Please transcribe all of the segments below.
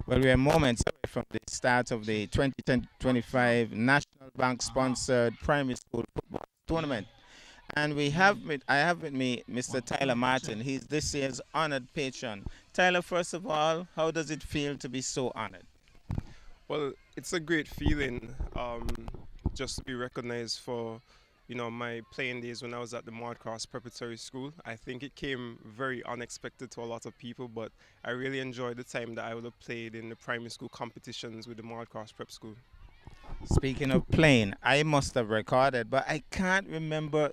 Well, we are moments away from the start of the 2025 National Bank sponsored primary school football tournament. And I have with me Mr. Tyler Martin. He's this year's honored patron. Tyler, first of all, how does it feel to be so honored? Well, it's a great feeling just to be recognized for, my playing days when I was at the Mardcross Preparatory School. I think it came very unexpected to a lot of people, but I really enjoyed the time that I would have played in the primary school competitions with the Mardcross Prep School. Speaking of playing, I must have recorded, but I can't remember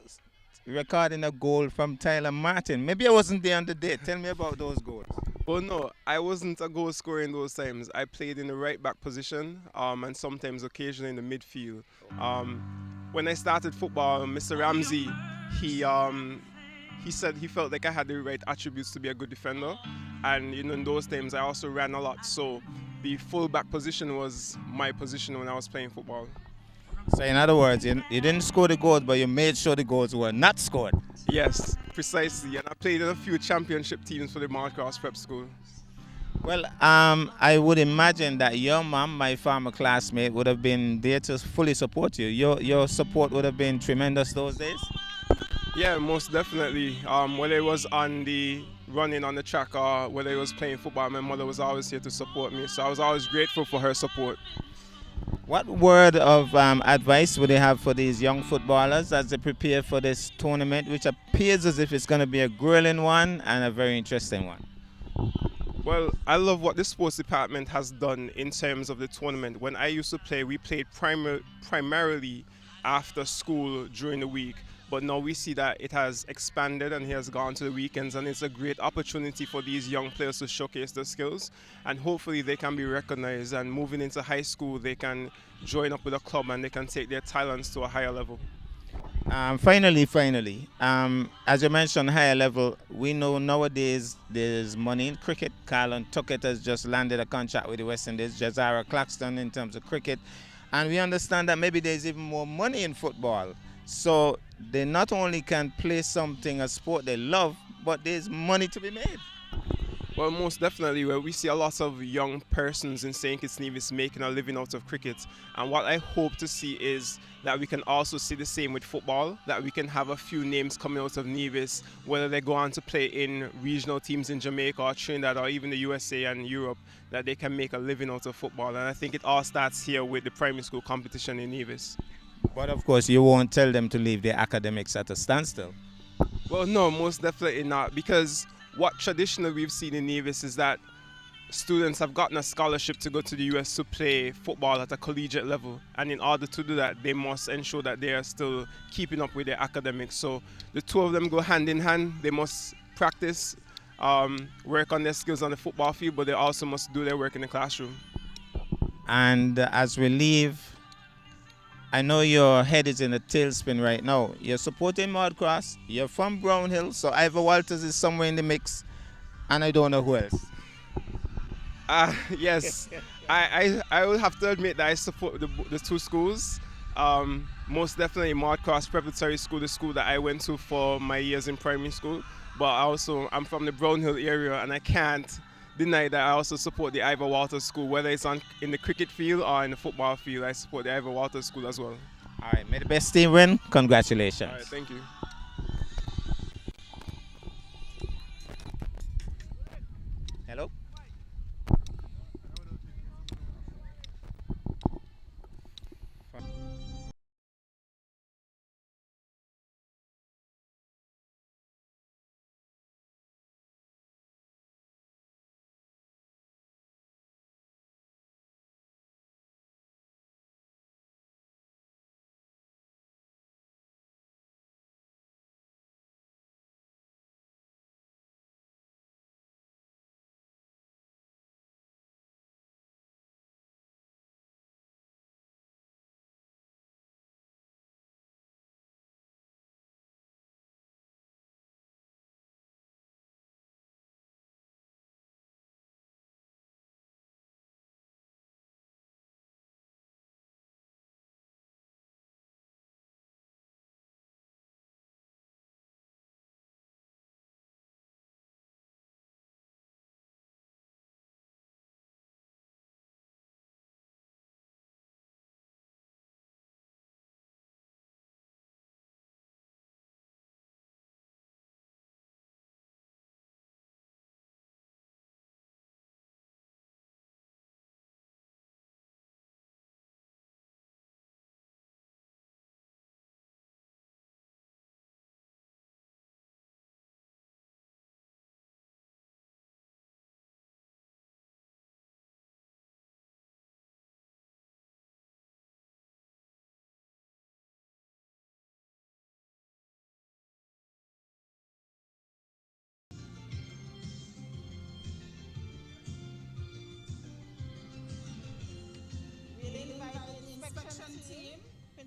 recording a goal from Tyler Martin. Maybe I wasn't there on the day. Tell me about those goals. Well, no, I wasn't a goal scorer in those times. I played in the right back position and sometimes occasionally in the midfield. Um, when I started football, Mr. Ramsey, he he said he felt like I had the right attributes to be a good defender, and in those times I also ran a lot. So the full back position was my position when I was playing football. So, in other words, you didn't score the goals, but you made sure the goals were not scored. Yes, precisely. And I played in a few championship teams for the Mardcross Prep School. Well, I would imagine that your mom, my former classmate, would have been there to fully support you. Your support would have been tremendous those days. Yeah, most definitely. Whether it was on the running on the track or whether it was playing football, my mother was always here to support me. So I was always grateful for her support. What word of advice would you have for these young footballers as they prepare for this tournament, which appears as if it's going to be a grueling one and a very interesting one? Well, I love what the sports department has done in terms of the tournament. When I used to play, we played primarily after school during the week. But now we see that it has expanded and it has gone to the weekends, and it's a great opportunity for these young players to showcase their skills. And hopefully, they can be recognized. And moving into high school, they can join up with a club and they can take their talents to a higher level. Finally, as you mentioned, higher level, we know nowadays there's money in cricket. Carlon Tuckett has just landed a contract with the West Indies, Jazara Claxton in terms of cricket. And we understand that maybe there's even more money in football. So they not only can play something, a sport they love, but there's money to be made. Well, most definitely, where we see a lot of young persons in St. Kitts Nevis making a living out of cricket. And what I hope to see is that we can also see the same with football, that we can have a few names coming out of Nevis, whether they go on to play in regional teams in Jamaica or Trinidad or even the USA and Europe, that they can make a living out of football. And I think it all starts here with the primary school competition in Nevis. But of course, you won't tell them to leave their academics at a standstill. Well, no, most definitely not, because what traditionally we've seen in Nevis is that students have gotten a scholarship to go to the US to play football at a collegiate level. And in order to do that, they must ensure that they are still keeping up with their academics. So the two of them go hand in hand. They must practice, work on their skills on the football field, but they also must do their work in the classroom. And as we leave, I know your head is in a tailspin right now. You're supporting Mudcross. You're from Brown Hill, so Ivor Walters is somewhere in the mix, and I don't know who else. Yes, I will have to admit that I support the two schools. Most definitely Mardcross Preparatory School, the school that I went to for my years in primary school. But also, I'm from the Brown Hill area, and I can't deny that I also support the Ivor Walters School, whether it's in the cricket field or in the football field. I support the Ivor Walters School as well. All right, may the best team win. All right, Congratulations. thank you. Hello?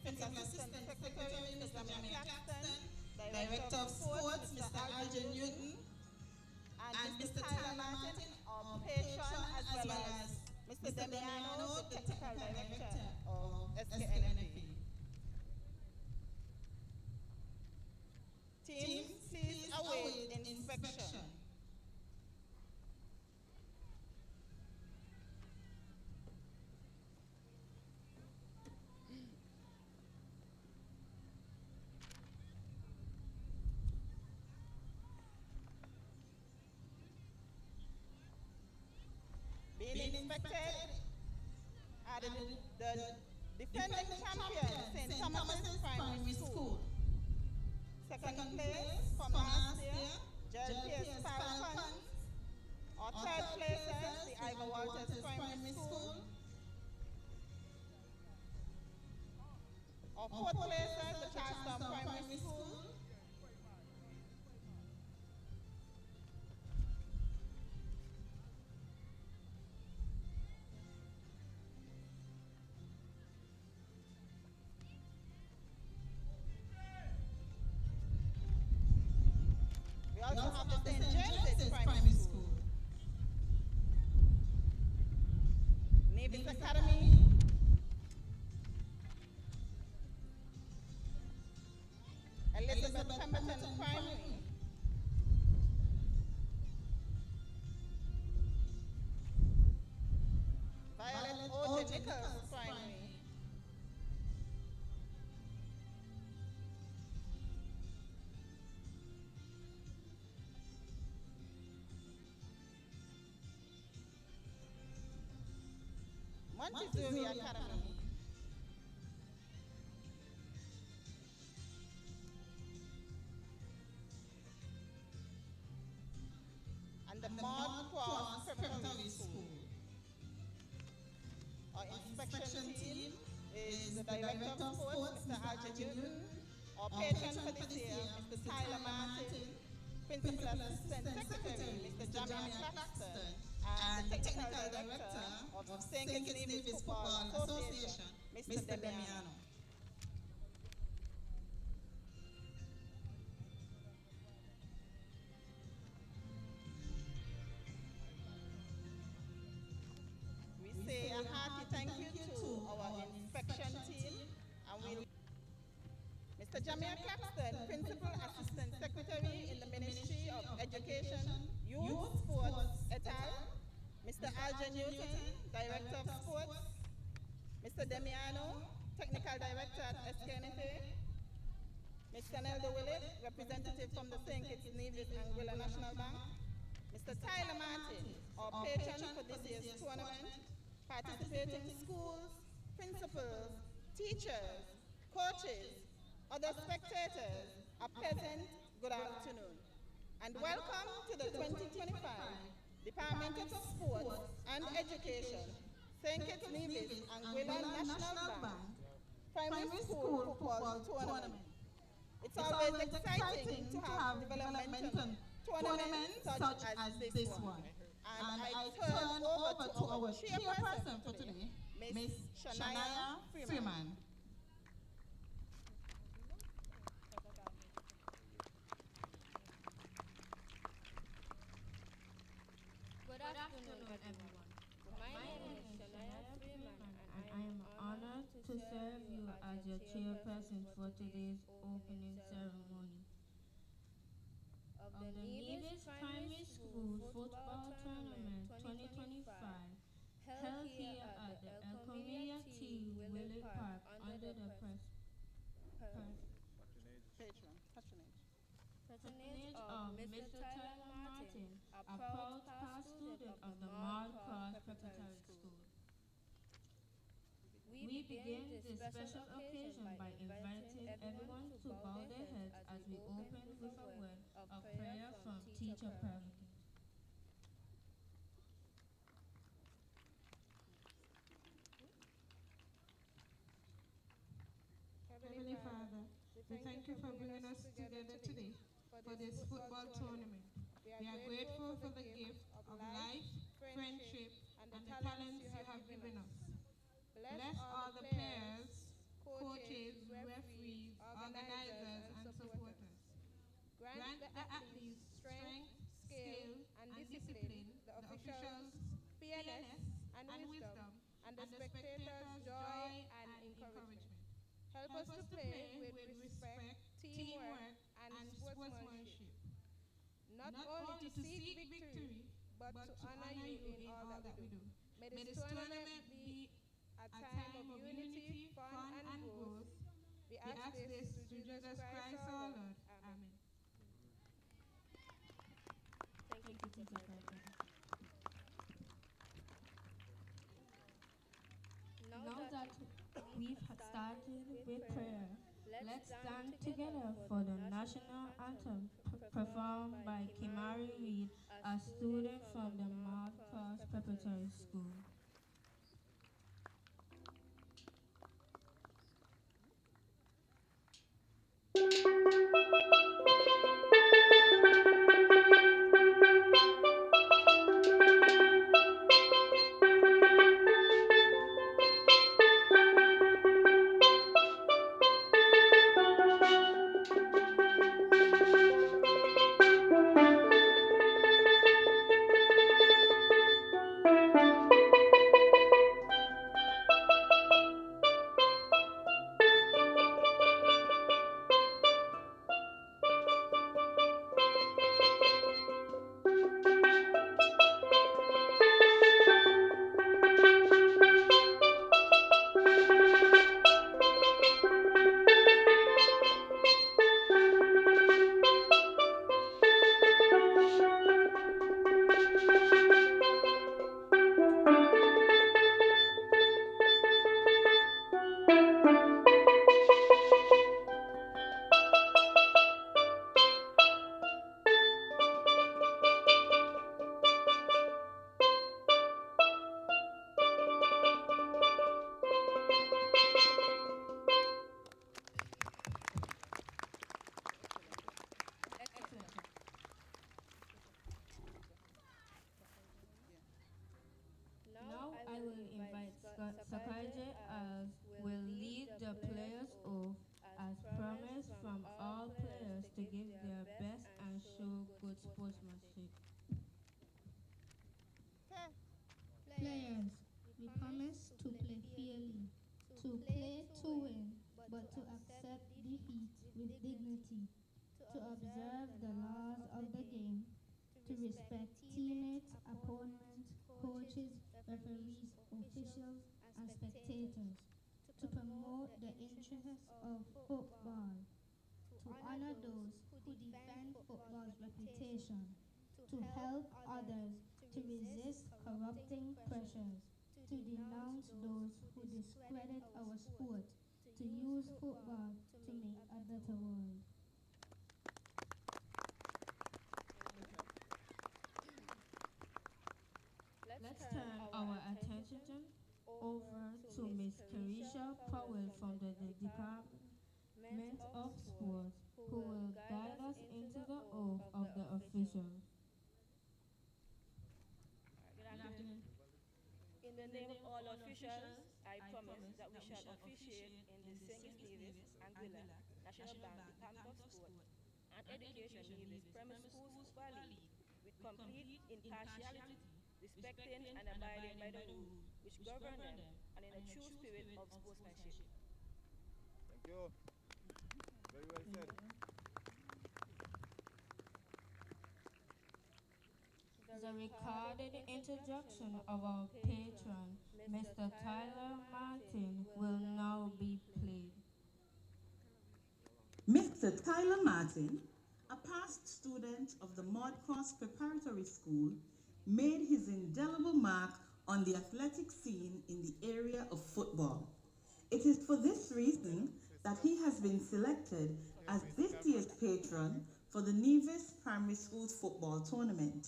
Principal Assistant Secretary, Mr. Jamia Claxton, Director Director of of Sports, Sports, Mr. Mr. Alger Alger Newton, Newton, and and Mr. Mr. Tyler Tyler Martin, Martin, our our patron, patron, as as well well as as Mr. Mr. Demiano, the Demiano, the Technical Technical Director Director of of SKNFE. SKNFE. Teams, Teams, please please await await inspection. inspection. Being inspected are the defending champion, St. Thomas's Primary School. Second place from last year, JLPS Falcons. Our third placers, the Ivor Walters Primary School. Our fourth placers, the Charlestown Primary School. We also have the St. James's Primary School. Navy's Academy. Elizabeth Pemberton Primary. Violet O.J. Nichols Primary. Montezuma Academy. And the Maud Cross Preparatory School. Our inspection team is the Director of Sports, Mr. Alger Newton, our patron for this year, Mr. Tyler Martin, Principal Assistant Secretary, Mr. Jamia Claxton, and the Technical Director of St. Kitts Nevis Football Association, Mr. Demiano. We say a hearty thank you to our inspection team, and we Mr. Jamia Claxton, Principal Assistant Secretary in the Ministry of Education, Youth, Sports, et al. Mr. Alger Newton, Director of Sports. Mr. Demiano, Technical Director at SKNFA. Mr. Neldo Willett, representative from the St. Kitts Nevis Anguilla National Bank. Mr. Tyler Martin, our patron for this year's tournament, participating schools, principals, teachers, coaches, other spectators, a pleasant good afternoon. And welcome to the 2025 Department of Sports and Education, St. Kitts Nevis Anguilla National Bank Primary School Football Tournament. It's always exciting to have developmental tournaments such as this one. And I turn over to our chairperson for today, Miss Shania Freeman. Good afternoon, everyone. My name is Shania Freeman, and I am honored to serve you as your chairperson for today's opening ceremony of the Nevis Primary School Football Tournament 2025, held here at the Elcomelia T. Willett Park under the patronage of Mr. Tyler Martin, a proud past student of the Maud Cross Preparatory School. We begin this special occasion by inviting everyone to bow their heads as we open with a word of prayer from Teacher Perkins. Heavenly Father, we thank you for bringing us together today for this football tournament. We are grateful for the gift of life, friendship, and the talents you have given us. Bless all the players, coaches, referees, organizers, and supporters. Grant the athletes strength, skill, and discipline, the officials fairness and wisdom, and the spectators joy and encouragement. Help us to play with respect, teamwork, and sportsmanship, not only to seek victory, but to honor you in all that we do. May this tournament be a time of unity, fun, and growth. We ask this through Jesus Christ our Lord. Amen. Thank you, Teacher Piper. Now that we've started with prayer, let's stand together for the national anthem performed by Kimari Reed, a student from the Mount Cross Preparatory School. Now I will invite Sakaje as will lead the players off as promised from all players to give their best and show good sportsmanship. Players, we promise to play fairly, to play to win, but to accept defeat with dignity, to observe the laws of the game, to respect teammates, opponents, coaches, referees, officials, and spectators, to promote the interests of football, to honor those who defend football's reputation, to help others, to resist corrupting pressures, to denounce those who discredit our sport, to use football to make a better world. Let's turn our attention over to Miss Carisha Powell from the Department of Sports, who will guide us into the oath of the officials. Good afternoon. In the name of all officials, I promise that we shall officiate in the St. Kitts Nevis, Anguilla, National Bank, Department of Sport, and Education Nevis Primary Schools Football League with complete impartiality, respecting and abiding by the rules which govern them, and in a true spirit of sportsmanship. Thank you. Very well said. The recorded introduction of our patron, Mr. Tyler Martin, will now be played. Mr. Tyler Martin, a past student of the Maud Cross Preparatory School, made his indelible mark on the athletic scene in the area of football. It is for this reason that he has been selected as this year's patron for the Nevis Primary School's football tournament.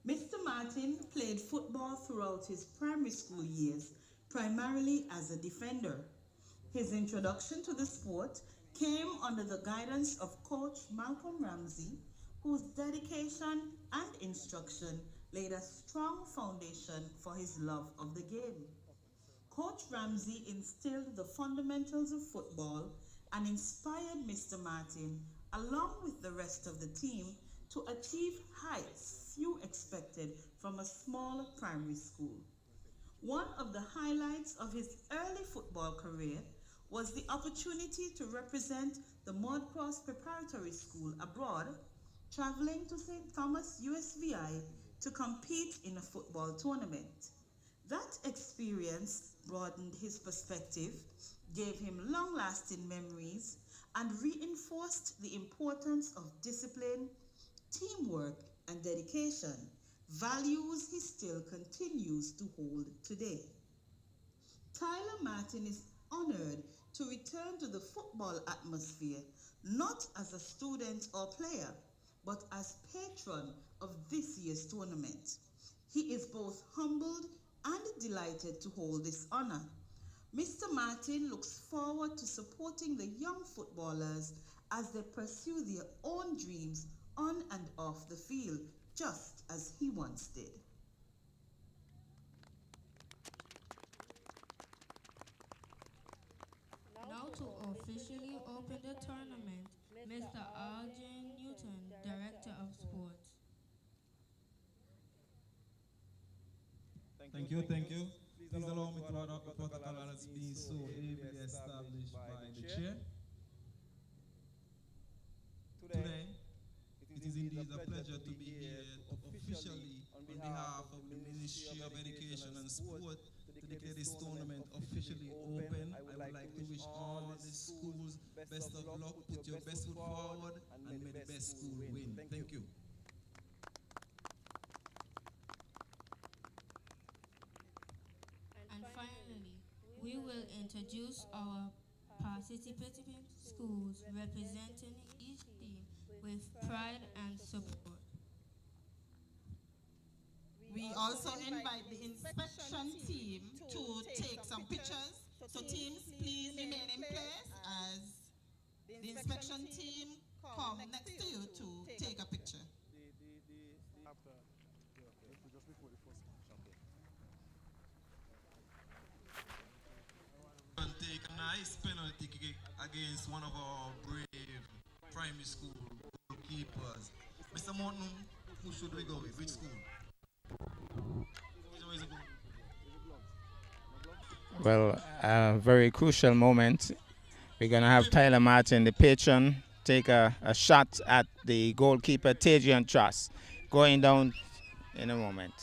Mr. Martin played football throughout his primary school years, primarily as a defender. His introduction to the sport came under the guidance of Coach Malcolm Ramsey, whose dedication and instruction laid a strong foundation for his love of the game. Coach Ramsey instilled the fundamentals of football and inspired Mr. Martin, along with the rest of the team, to achieve heights few expected from a small primary school. One of the highlights of his early football career was the opportunity to represent the Mudcross Preparatory School abroad, traveling to St. Thomas USVI to compete in a football tournament. That experience broadened his perspective, gave him long-lasting memories, and reinforced the importance of discipline, teamwork, and dedication, values he still continues to hold today. Tyler Martin is honored to return to the football atmosphere, not as a student or player, but as patron of this year's tournament. He is both humbled and delighted to hold this honor. Mr. Martin looks forward to supporting the young footballers as they pursue their own dreams on and off the field, just as he once did. Now to officially open the tournament, Mr. Arjun Newton, Director of Sports. Thank you. Please allow me to add up the protocol as being so ably established by the chair. Today, it is indeed a pleasure to be here to officially, on behalf of the Ministry of Education and Sport, to declare this tournament officially open. I would like to wish all the schools best of luck, put your best foot forward, and may the best school win. Thank you. And finally, we will introduce our participating schools representing each team with pride and support. We also invite the inspection team to take some pictures. So teams, please remain in place as the inspection team come next to you to take a picture. And take a nice penalty kick against one of our brave primary school goalkeepers. Mr. Morton, who should we go with? Which school? Well, a very crucial moment. We're going to have Tyler Martin, the patron, take a shot at the goalkeeper, Tadrian Truss, going down in a moment.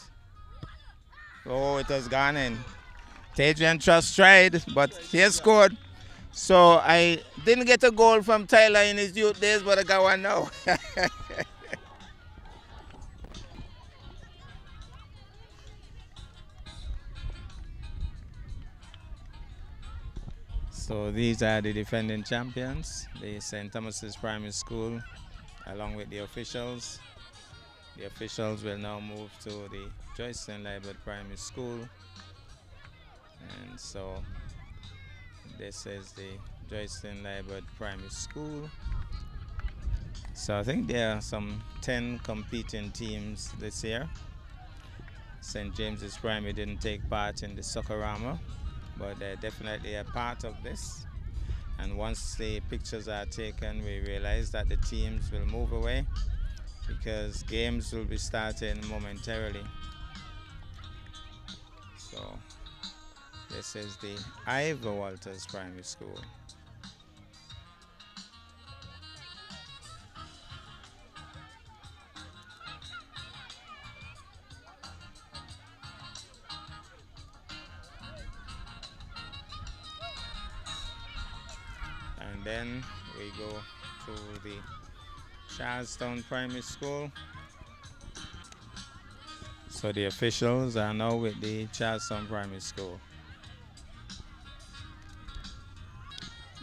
Oh, it has gone in. Tadrian Truss tried, but he has scored. So I didn't get a goal from Tyler in his youth days, but I got one now. So these are the defending champions, the St. Thomas's Primary School, along with the officials. The officials will now move to the Joyceton Liebert Primary School. And so this is the Joyceton Liebert Primary School. So I think there are some 10 competing teams this year. St. James's Primary didn't take part in the Soccerama, but they're definitely a part of this. And once the pictures are taken, we realize that the teams will move away because games will be starting momentarily. So this is the Ivor Walters Primary School. And then we go to the Charlestown Primary School. So the officials are now with the Charlestown Primary School.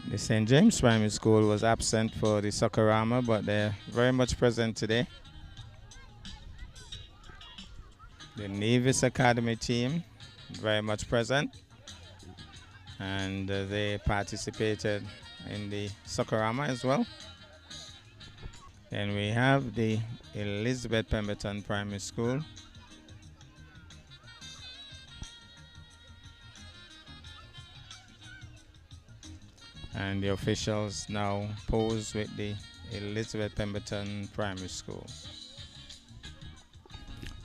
The St. James Primary School was absent for the Soccerama, but they're very much present today. The Nevis Academy team, very much present. And they participated in the Soccerama as well. Then we have the Elizabeth Pemberton Primary School. And the officials now pose with the Elizabeth Pemberton Primary School.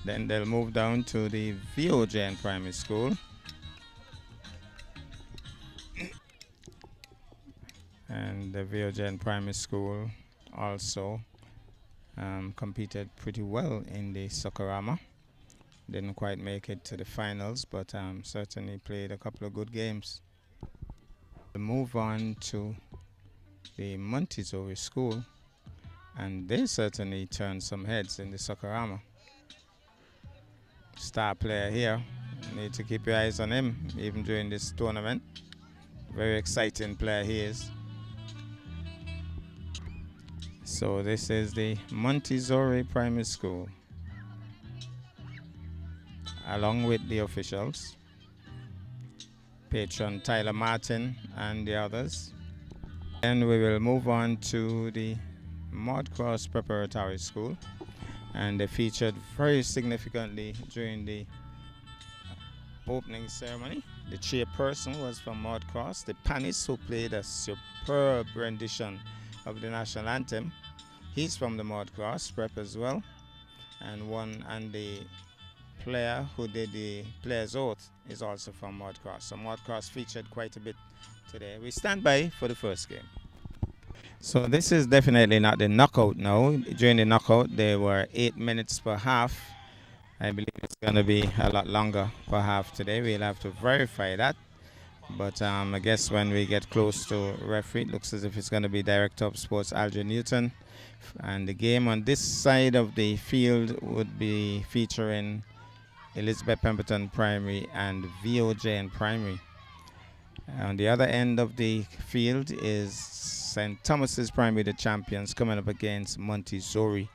Then they'll move down to the VOJN Primary School. And the VOJN Primary School also competed pretty well in the Soccerama. Didn't quite make it to the finals, but certainly played a couple of good games. We'll move on to the Montessori School, and they certainly turned some heads in the Soccerama. Star player here, you need to keep your eyes on him even during this tournament. Very exciting player he is. So this is the Montessori Primary School, along with the officials, patron Tyler Martin and the others. Then we will move on to the Maude Cross Preparatory School, and they featured very significantly during the opening ceremony. The chairperson was from Maude Cross, the Panis, who played a superb rendition of the national anthem. He's from the Maude Cross Prep as well, and the player who did the player's oath is also from Maude Cross. So Maude Cross featured quite a bit today. We stand by for the first game. So this is definitely not the knockout now. During the knockout, there were 8 minutes per half. I believe it's going to be a lot longer per half today. We'll have to verify that. But I guess when we get close to referee, it looks as if it's going to be Director of Sports Aldrin Newton. And the game on this side of the field would be featuring Elizabeth Pemberton Primary and VOJN Primary. On the other end of the field is St. Thomas's Primary, the champions, coming up against Montessori.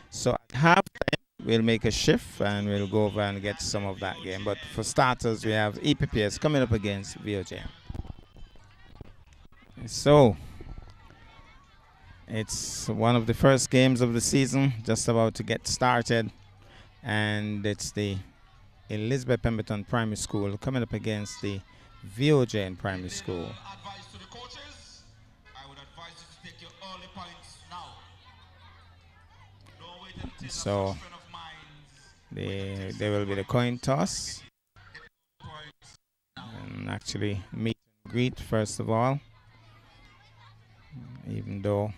So at halftime, we'll make a shift and we'll go over and get some of that game. But for starters, we have EPPS coming up against VOJN. So it's one of the first games of the season, just about to get started. And it's the Elizabeth Pemberton Primary School coming up against the VOJN Primary School. So there will be the coin toss, and actually meet and greet first of all, even though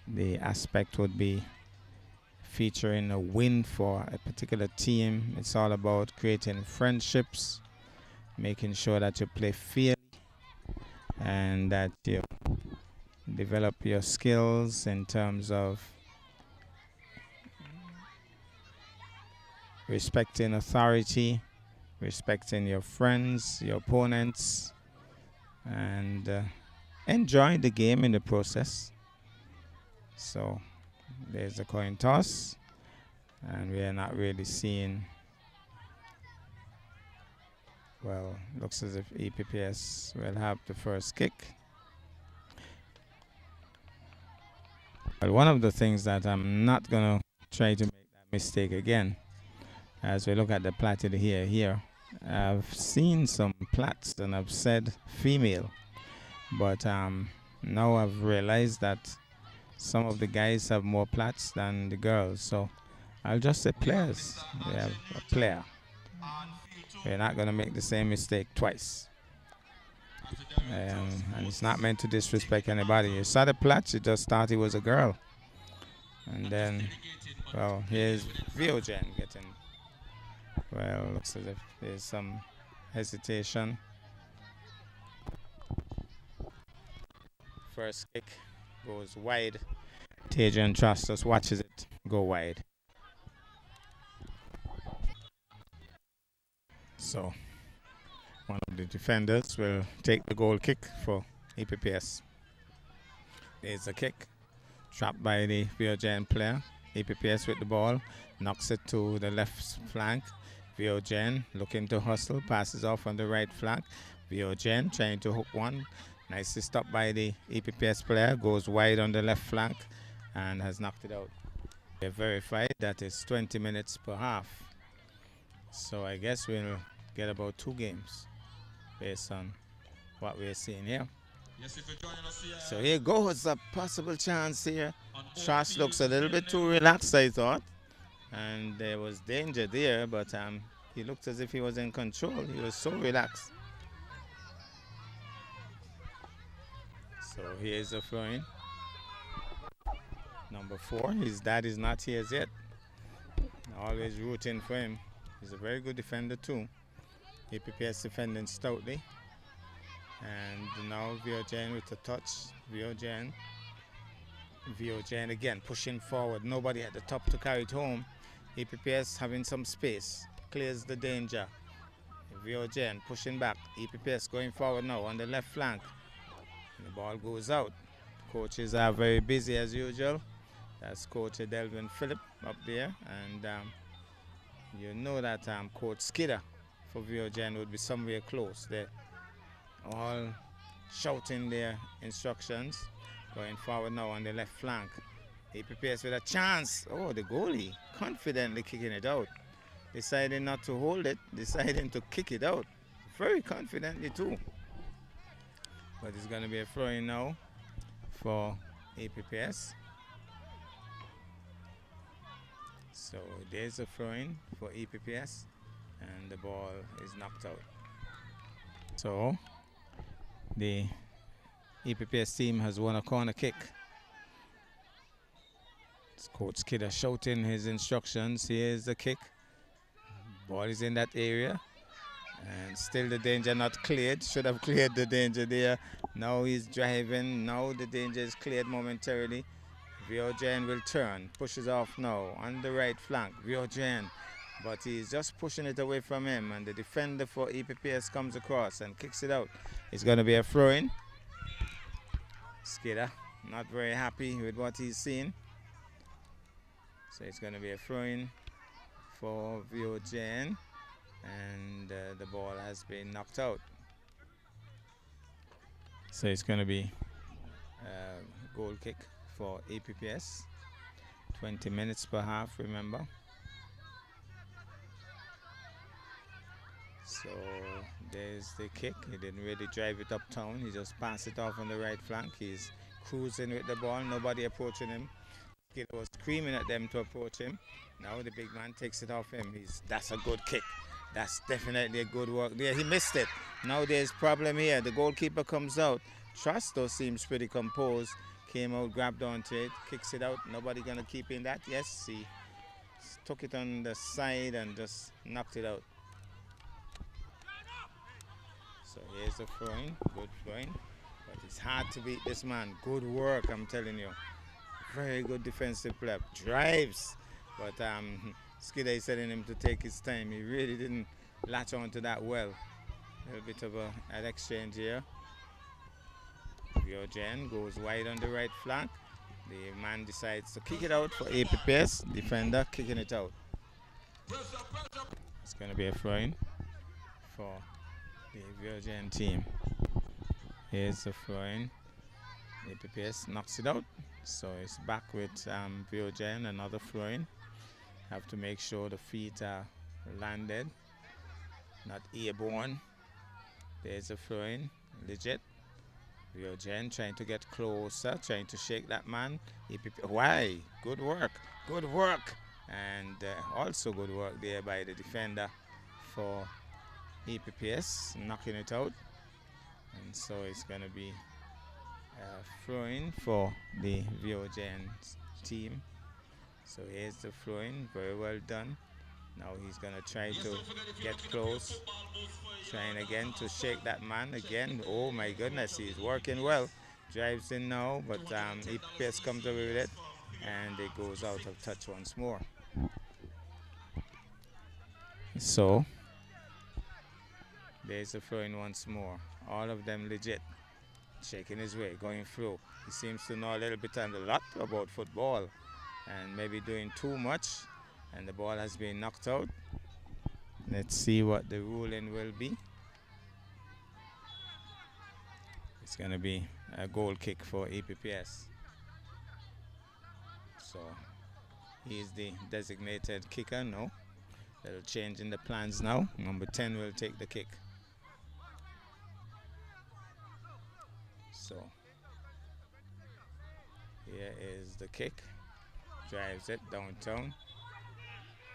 the aspect would be featuring a win for a particular team. It's all about creating friendships, making sure that you play fairly and that you develop your skills in terms of respecting authority, respecting your friends, your opponents, and enjoy the game in the process. So there's a coin toss, and we are not really seeing, well, looks as if EPPS will have the first kick. Well, one of the things that I'm not going to try to make that mistake again, as we look at the plaited here, I've seen some plaits and I've said female, but now I've realized that some of the guys have more plaits than the girls, so I'll just say players. We have a player. We're not going to make the same mistake twice. And it's not meant to disrespect anybody. You saw the plait, you just thought it was a girl. And then, well, here's VOJN getting, well, looks as if there's some hesitation. First kick goes wide. Tajan Trustus watches it go wide. So one of the defenders will take the goal kick for EPPS. There's a kick, trapped by the VOJN player. EPPS with the ball, knocks it to the left flank. VOJN looking to hustle, passes off on the right flank. VOJN trying to hook one. Nicely stopped by the EPPS player, goes wide on the left flank and has knocked it out. They verified that it's 20 minutes per half. So I guess we'll get about 2 games based on what we're seeing here. So here goes a possible chance here. Trash looks a little bit too relaxed, I thought. And there was danger there, but he looked as if he was in control. He was so relaxed. So here's a throw-in. Number 4, his dad is not here yet. Always rooting for him. He's a very good defender too. APPS defending stoutly. And now Viogen with a touch. Viogen again pushing forward. Nobody at the top to carry it home. APPS having some space. Clears the danger. Viogen pushing back. APPS going forward now on the left flank. And the ball goes out. Coaches are very busy as usual. That's Coach Delvin Phillip up there. And you know that Coach Skidder for Viogen would be somewhere close. They're all shouting their instructions. Going forward now on the left flank. APPS with a chance. Oh, the goalie confidently kicking it out. Deciding not to hold it, deciding to kick it out. Very confidently too. But it's going to be a throw-in now for APPS. So there's a throw-in for APPS, and the ball is knocked out. So the APPS team has won a corner kick. Coach Skidder shouting his instructions. Here's the kick. Ball is in that area. And still the danger not cleared. Should have cleared the danger there. Now he's driving. Now the danger is cleared momentarily. Viogen will turn. Pushes off now on the right flank. Viogen. But he's just pushing it away from him. And the defender for EPPS comes across and kicks it out. It's going to be a throw-in. Skidder not very happy with what he's seen. So it's going to be a throw-in for Viogen. And the ball has been knocked out. So it's going to be a goal kick for APPS. 20 minutes per half, remember. So there's the kick. He didn't really drive it uptown. He just passed it off on the right flank. He's cruising with the ball. Nobody approaching him. He was screaming at them to approach him. Now the big man takes it off him. That's a good kick. That's definitely a good work there. He missed it. Now there's problem here. The goalkeeper comes out. Trasto seems pretty composed. Came out, grabbed onto it, kicks it out. Nobody gonna keep in that. Yes, he took it on the side and just knocked it out. So here's the throwing. Good throwing. But it's hard to beat this man. Good work, I'm telling you. Very good defensive play. Drives. But Skidder is telling him to take his time. He really didn't latch onto that well. A little bit of an exchange here. Viogen goes wide on the right flank. The man decides to kick it out for APPS. Defender kicking it out. It's going to be a throw-in for the Viogen team. Here's the throw-in. APPS knocks it out. So it's back with Viogen, another throw-in. Have to make sure the feet are landed, not airborne. There's a throw-in, legit. Viogen trying to get closer, trying to shake that man. Why? Good work, good work. And also good work there by the defender for EPPS, knocking it out. And so it's going to be a throw-in for the Viogen team. So here's the throw-in, very well done. Now he's going to try to get close. Trying again to shake that man again. Oh my goodness, he's working well. Drives in now, but EPS comes away with it. And it goes out of touch once more. So, there's the throw-in once more. All of them legit. Shaking his way, going through. He seems to know a little bit and a lot about football. And maybe doing too much, and the ball has been knocked out. Let's see what the ruling will be. It's going to be a goal kick for EPPS. So he's the designated kicker. No, they'll change in the plans now. Number 10 will take the kick. So here is the kick, drives it downtown,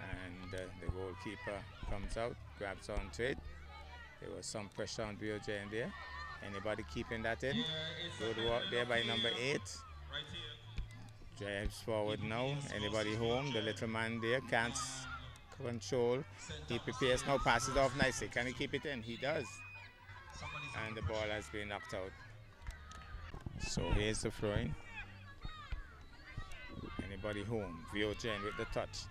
and the goalkeeper comes out, grabs onto it. There was some pressure on VOJ in there. Anybody keeping that in? Good work there by number 8. Drives forward now. Anybody home? The little man there can't control. He prepares now, passes off nicely. Can he keep it in? He does. And the ball has been knocked out. So here's the throwing. Anybody home? VOJ with the touch.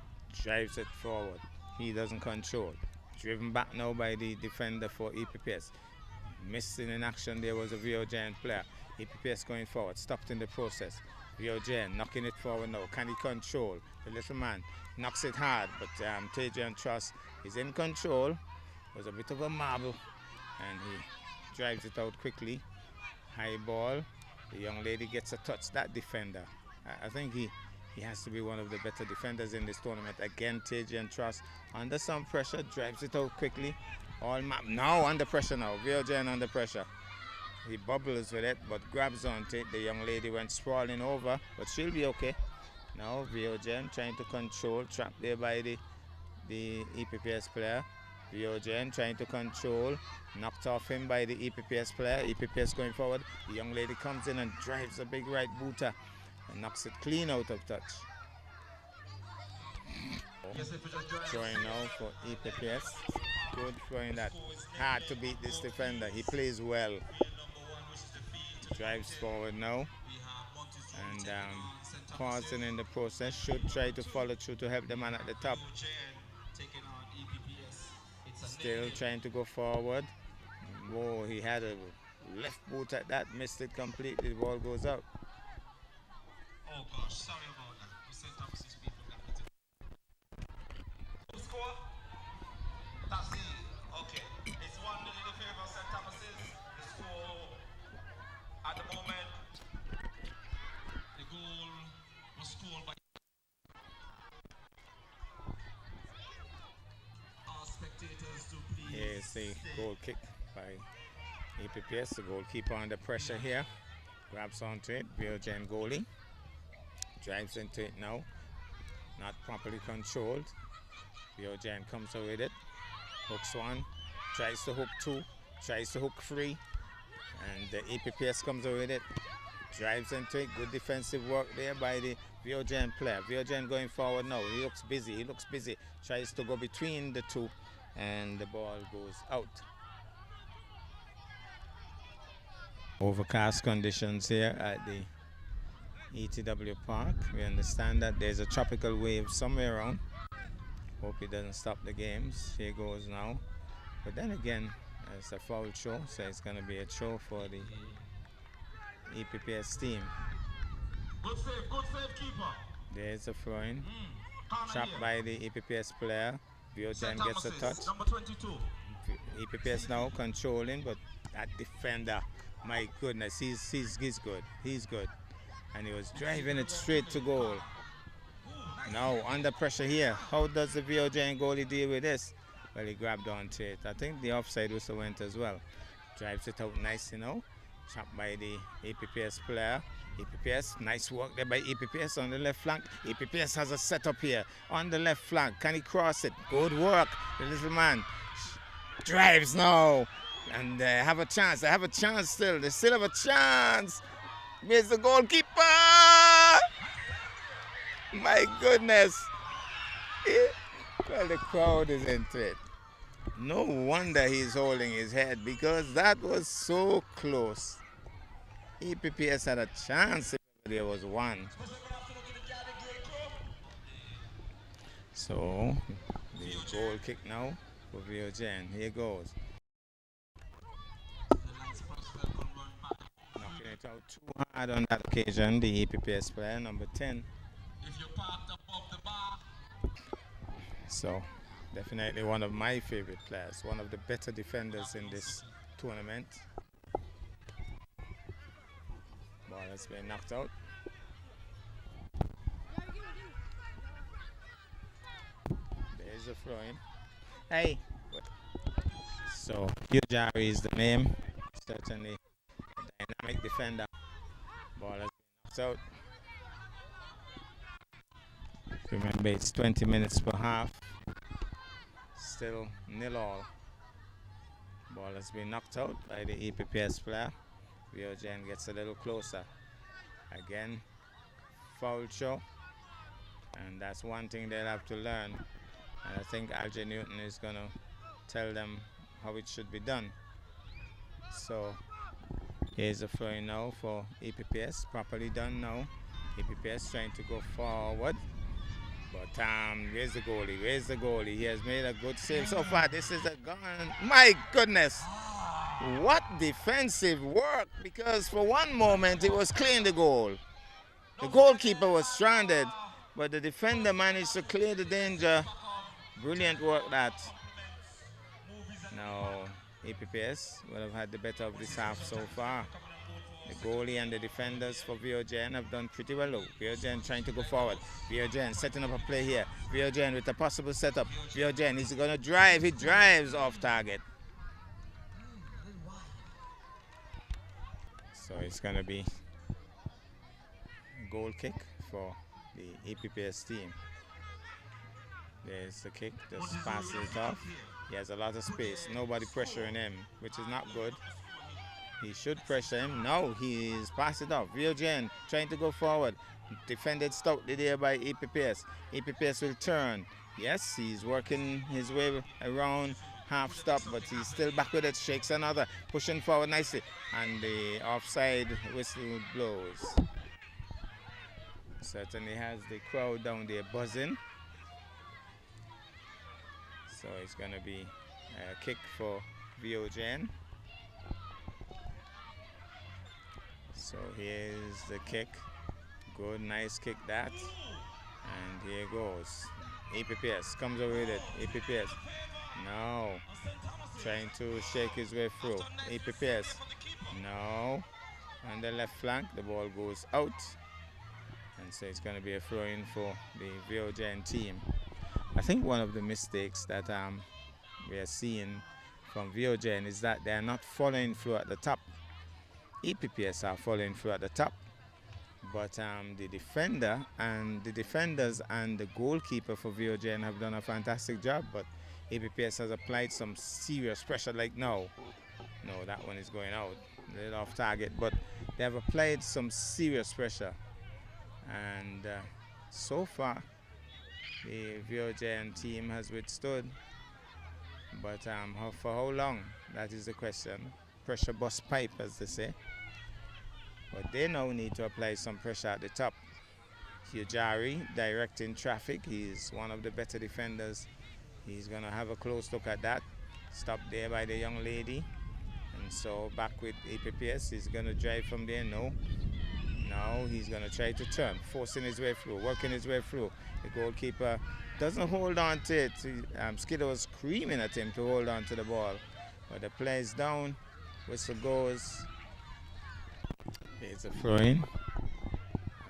Drives it forward. He doesn't control. Driven back now by the defender for EPPS. Missing in action there was a VOJ player. EPPS going forward. Stopped in the process. VOJ knocking it forward now. Can he control? The little man knocks it hard, but Tejan Trust is in control. It was a bit of a marble, and he drives it out quickly. High ball. The young lady gets a touch. That defender, I think he has to be one of the better defenders in this tournament. Again, Tejan Trust under some pressure, drives it out quickly. All map now under pressure now. VOJ under pressure. He bubbles with it, but grabs onto it. The young lady went sprawling over, but she'll be okay. Now VOJ trying to control, trapped there by the EPPS player. VOJ trying to control, knocked off him by the EPPS player. EPPS going forward. The young lady comes in and drives a big right booter and knocks it clean out of touch. Throwing now for EPPS. Good throwing that. Hard to beat this defender. He plays well. Drives forward now. And pausing in the process. Should try to follow through to help the man at the top. Still trying to go forward. Whoa, he had a left boot at that. Missed it completely. The ball goes out. Oh gosh, sorry about that. We St. Thomas's people got it. Score? That's it. Okay. It's 1-0 in the favor of St. Thomas's. The score at the moment. The goal was scored by our spectators to please. Here's the goal kick by EPPS. The goalkeeper under pressure here. Grabs onto it. VOJ goalie. Drives into it now, not properly controlled. VOJ comes away with it, hooks one, tries to hook two, tries to hook three, and the EPPS comes away with it, drives into it. Good defensive work there by the VOJ player. VOJ going forward now. He looks busy, tries to go between the two, and the ball goes out. Overcast conditions here at the ETW Park. We understand that there's a tropical wave somewhere around. Hope it doesn't stop the games. Here goes now. But then again, it's a foul throw, so it's going to be a throw for the EPPS team. Good save, keeper. There's a throw-in. Trapped by the EPPS player. VOJ gets a touch. Number 22. EPPS now controlling, but that defender, my goodness, he's good. He's good. And he was driving it straight to goal. Now under pressure here. How does the VOJ goalie deal with this? Well, he grabbed onto it. I think the offside whistle went as well. Drives it out nice, Trapped by the EPPS player. EPPS, nice work there by EPPS on the left flank. EPPS has a setup here on the left flank. Can he cross it? Good work. The little man drives now. And they have a chance. They have a chance still. They still have a chance. Here's the goalkeeper! My goodness. Well, the crowd is into it. No wonder he's holding his head, because that was so close. EPPS had a chance if there was one. So, the goal kick now for VOJ. Here goes. Knocking it out too hard on that occasion, the EPPS player, number 10. If you're parked above the bar. So, definitely one of my favorite players, one of the better defenders in this tournament. Ball has been knocked out. There's a throw-in. Hey! So, Hugh Jarry is the name. Certainly a dynamic defender. Ball has been knocked out. Remember, it's 20 minutes per half. Still 0-all. Ball has been knocked out by the EPPS player. VOJN gets a little closer. Again, foul show. And that's one thing they'll have to learn. And I think Alger Newton is going to tell them how it should be done. So here's a throw now for EPPS. Properly done now. EPPS trying to go forward. But where's the goalie? Where's the goalie? He has made a good save so far. This is a gun. My goodness. What defensive work. Because for one moment it was clearing the goal. The goalkeeper was stranded. But the defender managed to clear the danger. Brilliant work that. Now EPPS will have had the better of this half so far. The goalie and the defenders for VOJN have done pretty well. Look, VOJN trying to go forward. VOJN setting up a play here. VOJN with a possible setup. VOJN is going to drive. He drives off target. So it's going to be a goal kick for the EPPS team. There's the kick. Just passes it off. He has a lot of space. Nobody pressuring him, which is not good. He should pressure him. No, he's passed it off. VOJN trying to go forward. Defended stoutly there by EPPS. EPPS will turn. Yes, he's working his way around half stop, but he's still back with it. Shakes another. Pushing forward nicely. And the offside whistle blows. Certainly has the crowd down there buzzing. So it's going to be a kick for VOJN. So here's the kick. Good, nice kick that. And here goes. EPPS comes over with it. EPPS. No. Trying to shake his way through. EPPS. No. On the left flank, the ball goes out. And so it's going to be a throw-in for the VOJN team. I think one of the mistakes that we are seeing from VOJN is that they are not following through at the top. EPPS are following through at the top, but the defenders and the goalkeeper for VOJN have done a fantastic job, but EPPS has applied some serious pressure. Like no, that one is going out, a little off target, but they have applied some serious pressure, and so far the VOJN team has withstood, but for how long, that is the question. Pressure bust pipe, as they say. But they now need to apply some pressure at the top. Hujari directing traffic. He's one of the better defenders. He's going to have a close look at that. Stopped there by the young lady. And so back with EPPS. He's going to drive from there. No, he's going to try to turn. Forcing his way through. Working his way through. The goalkeeper doesn't hold on to it. Skidder was screaming at him to hold on to the ball. But the play is down. Whistle goes. It's a throw-in.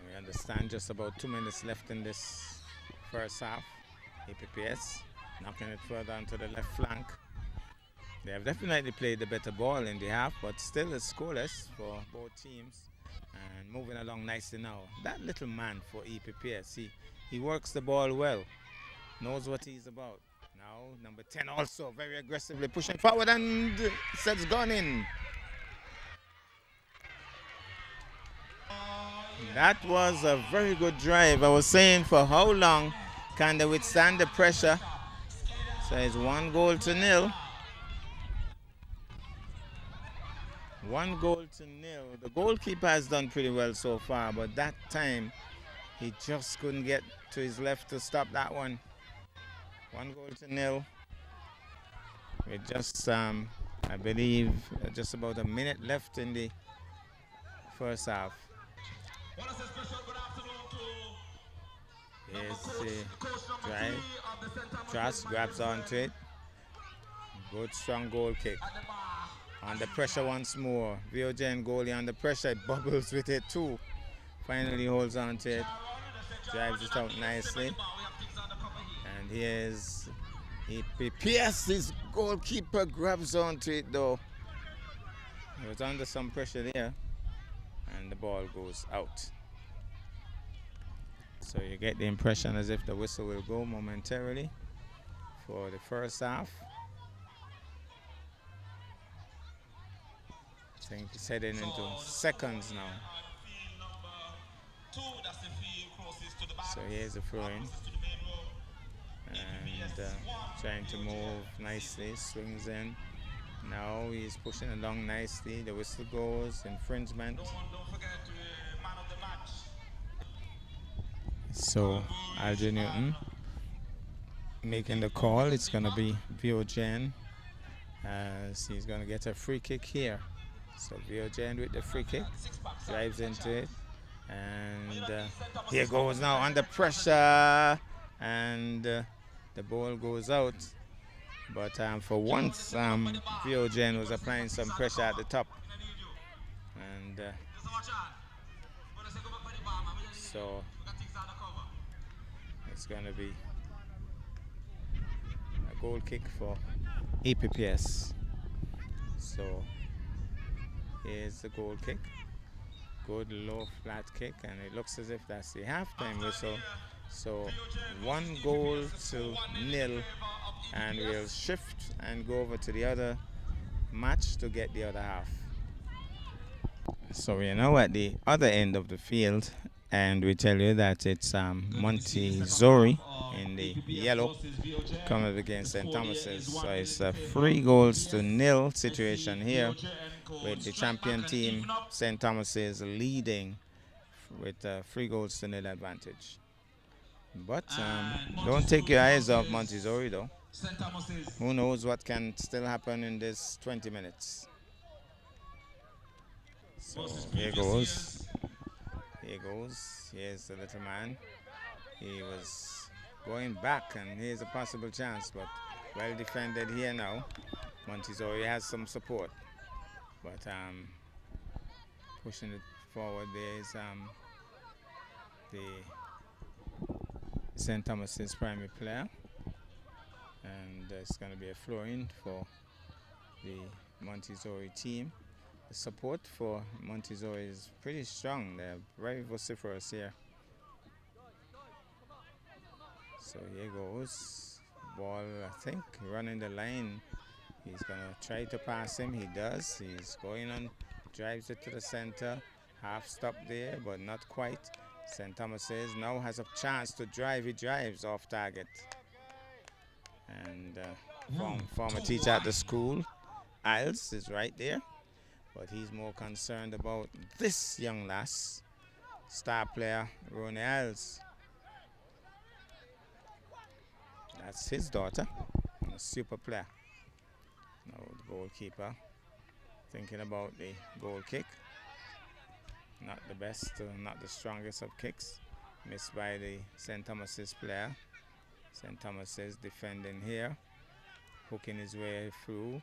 We understand just about 2 minutes left in this first half. EPPS knocking it further onto the left flank. They have definitely played the better ball in the half, but still it's scoreless for both teams. And moving along nicely now. That little man for EPPS, he works the ball well. Knows what he's about. Now, number 10 also very aggressively pushing forward and sets gone in. That was a very good drive. I was saying, for how long can they withstand the pressure? So it's 1-0. 1-0. The goalkeeper has done pretty well so far, but that time he just couldn't get to his left to stop that one. 1-0. With just, I believe, just about a minute left in the first half. Here's the drive. Trust grabs onto it. Good strong goal kick. Under pressure once more. VOJN goalie under pressure. It bubbles with it too. Finally holds on to it. Drives it out nicely. And here's EPPS. His goalkeeper grabs onto it though. He was under some pressure there. and the ball goes out. So you get the impression as if the whistle will go momentarily for the first half. I think it's heading into seconds now. So here's the throw-in. And trying to move nicely, swings in. Now he's pushing along nicely. The whistle goes, infringement. So Alger Newton making the call. It's going to be Viogen as he's going to get a free kick here. So Viogen with the free kick, drives into it. And here goes now under pressure. And the ball goes out. But for once, Viogen was applying some pressure at the top. And so it's going to be a goal kick for APPS. So here's the goal kick. Good low flat kick, and it looks as if that's the halftime whistle. So 1-0, and we'll shift and go over to the other match to get the other half. So we're now at the other end of the field, and we tell you that it's Montessori in the yellow coming up against St. Thomas's. So it's a 3-0 situation here, with the champion team St. Thomas's leading with 3-0 advantage. But don't take your eyes off Montessori though. Who knows what can still happen in this 20 minutes. So here goes. Here goes. Here's the little man. He was going back, and here's a possible chance, but well defended here now. Montessori has some support. But pushing it forward, there's the St. Thomas's primary player, and it's going to be a throw-in for the Montessori team. The support for Montessori is pretty strong. They're very vociferous here. So here goes. Ball, I think, running the line. He's going to try to pass him. He does. He's going on, drives it to the center. Half stop there, but not quite. St. Thomas's now has a chance to drive. He drives off target. And former teacher at the school, Isles, is right there. But he's more concerned about this young lass, star player, Ronnie Isles. That's his daughter, and a super player. Now the goalkeeper thinking about the goal kick. Not the best, not the strongest of kicks. Missed by the St. Thomas's player. St. Thomas's defending here, hooking his way through.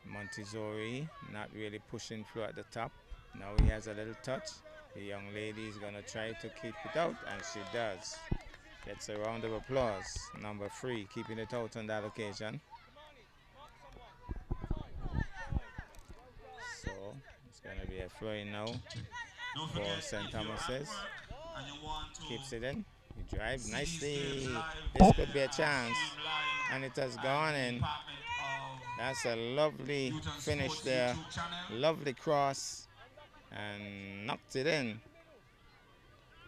Montessori not really pushing through at the top. Now he has a little touch. The young lady is going to try to keep it out, and she does. Gets a round of applause. Number 3, keeping it out on that occasion. So it's going to be a throw-in now for St. Thomas's. Keeps it in. He drives nicely. This could be a chance, and it has gone in. That's a lovely finish there. Lovely cross, and knocked it in.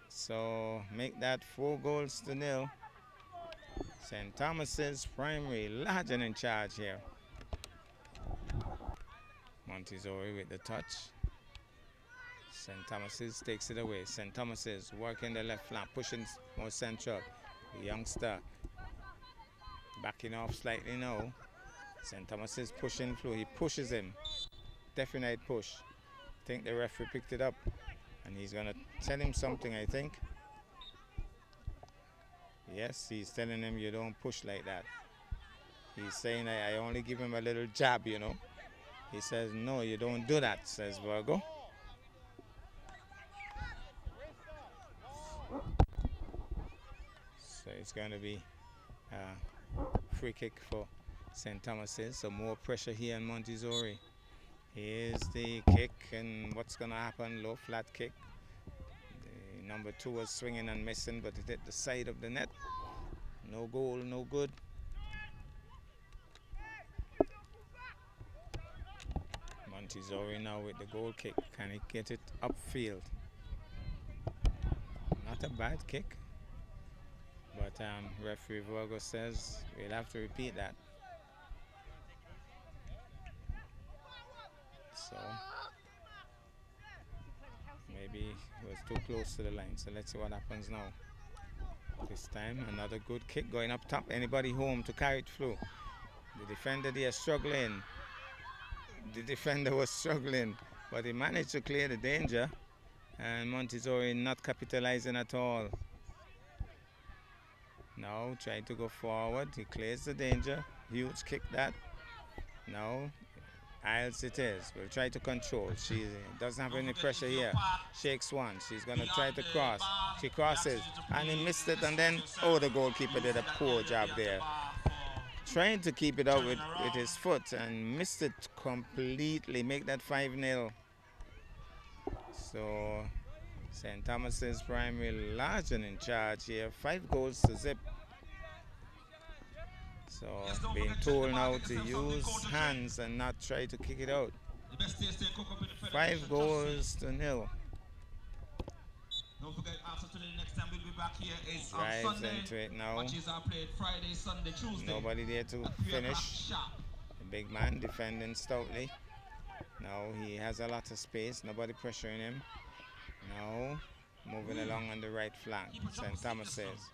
So make that 4-0. St. Thomas's primary large and in charge here. Montessori with the touch. St. Thomas's takes it away. St. Thomas's working the left flank, pushing more central. The youngster backing off slightly now. St. Thomas's pushing through. He pushes him. Definite push. I think the referee picked it up, and he's going to tell him something, I think. Yes, he's telling him you don't push like that. He's saying I only give him a little jab, you know. He says, no, you don't do that, says Virgo. So it's going to be a free kick for St. Thomas's. So more pressure here on Montessori. Here's the kick, and what's going to happen? Low flat kick. The number 2 was swinging and missing, but it hit the side of the net. No goal, no good. Montessori now with the goal kick. Can he get it upfield? Not a bad kick. But referee Virgo says we'll have to repeat that. So maybe it was too close to the line. So let's see what happens now. This time another good kick going up top. Anybody home to carry it through? The defender there struggling. The defender was struggling, but he managed to clear the danger. And Montessori not capitalizing at all. Now trying to go forward. He clears the danger. Huge kick that. Now Isles it is. Will try to control. She doesn't have any pressure here. Shakes one. She's going to try to cross. She crosses. And he missed it. And then, oh, the goalkeeper did a poor job there. Trying to keep it out with his foot and missed it completely. Make that 5-0. So St. Thomas's Primary large and in charge here. 5 goals to zip. So being told now to use hands and not try to kick it out. 5 goals to 0. Don't forget, after today, next time we'll be back here is on Drives Sunday. into it now. Matches are played Friday, Sunday, Tuesday. Nobody there to finish. The big man defending stoutly. Now he has a lot of space. Nobody pressuring him. Now moving along on the right flank. St. Thomas says.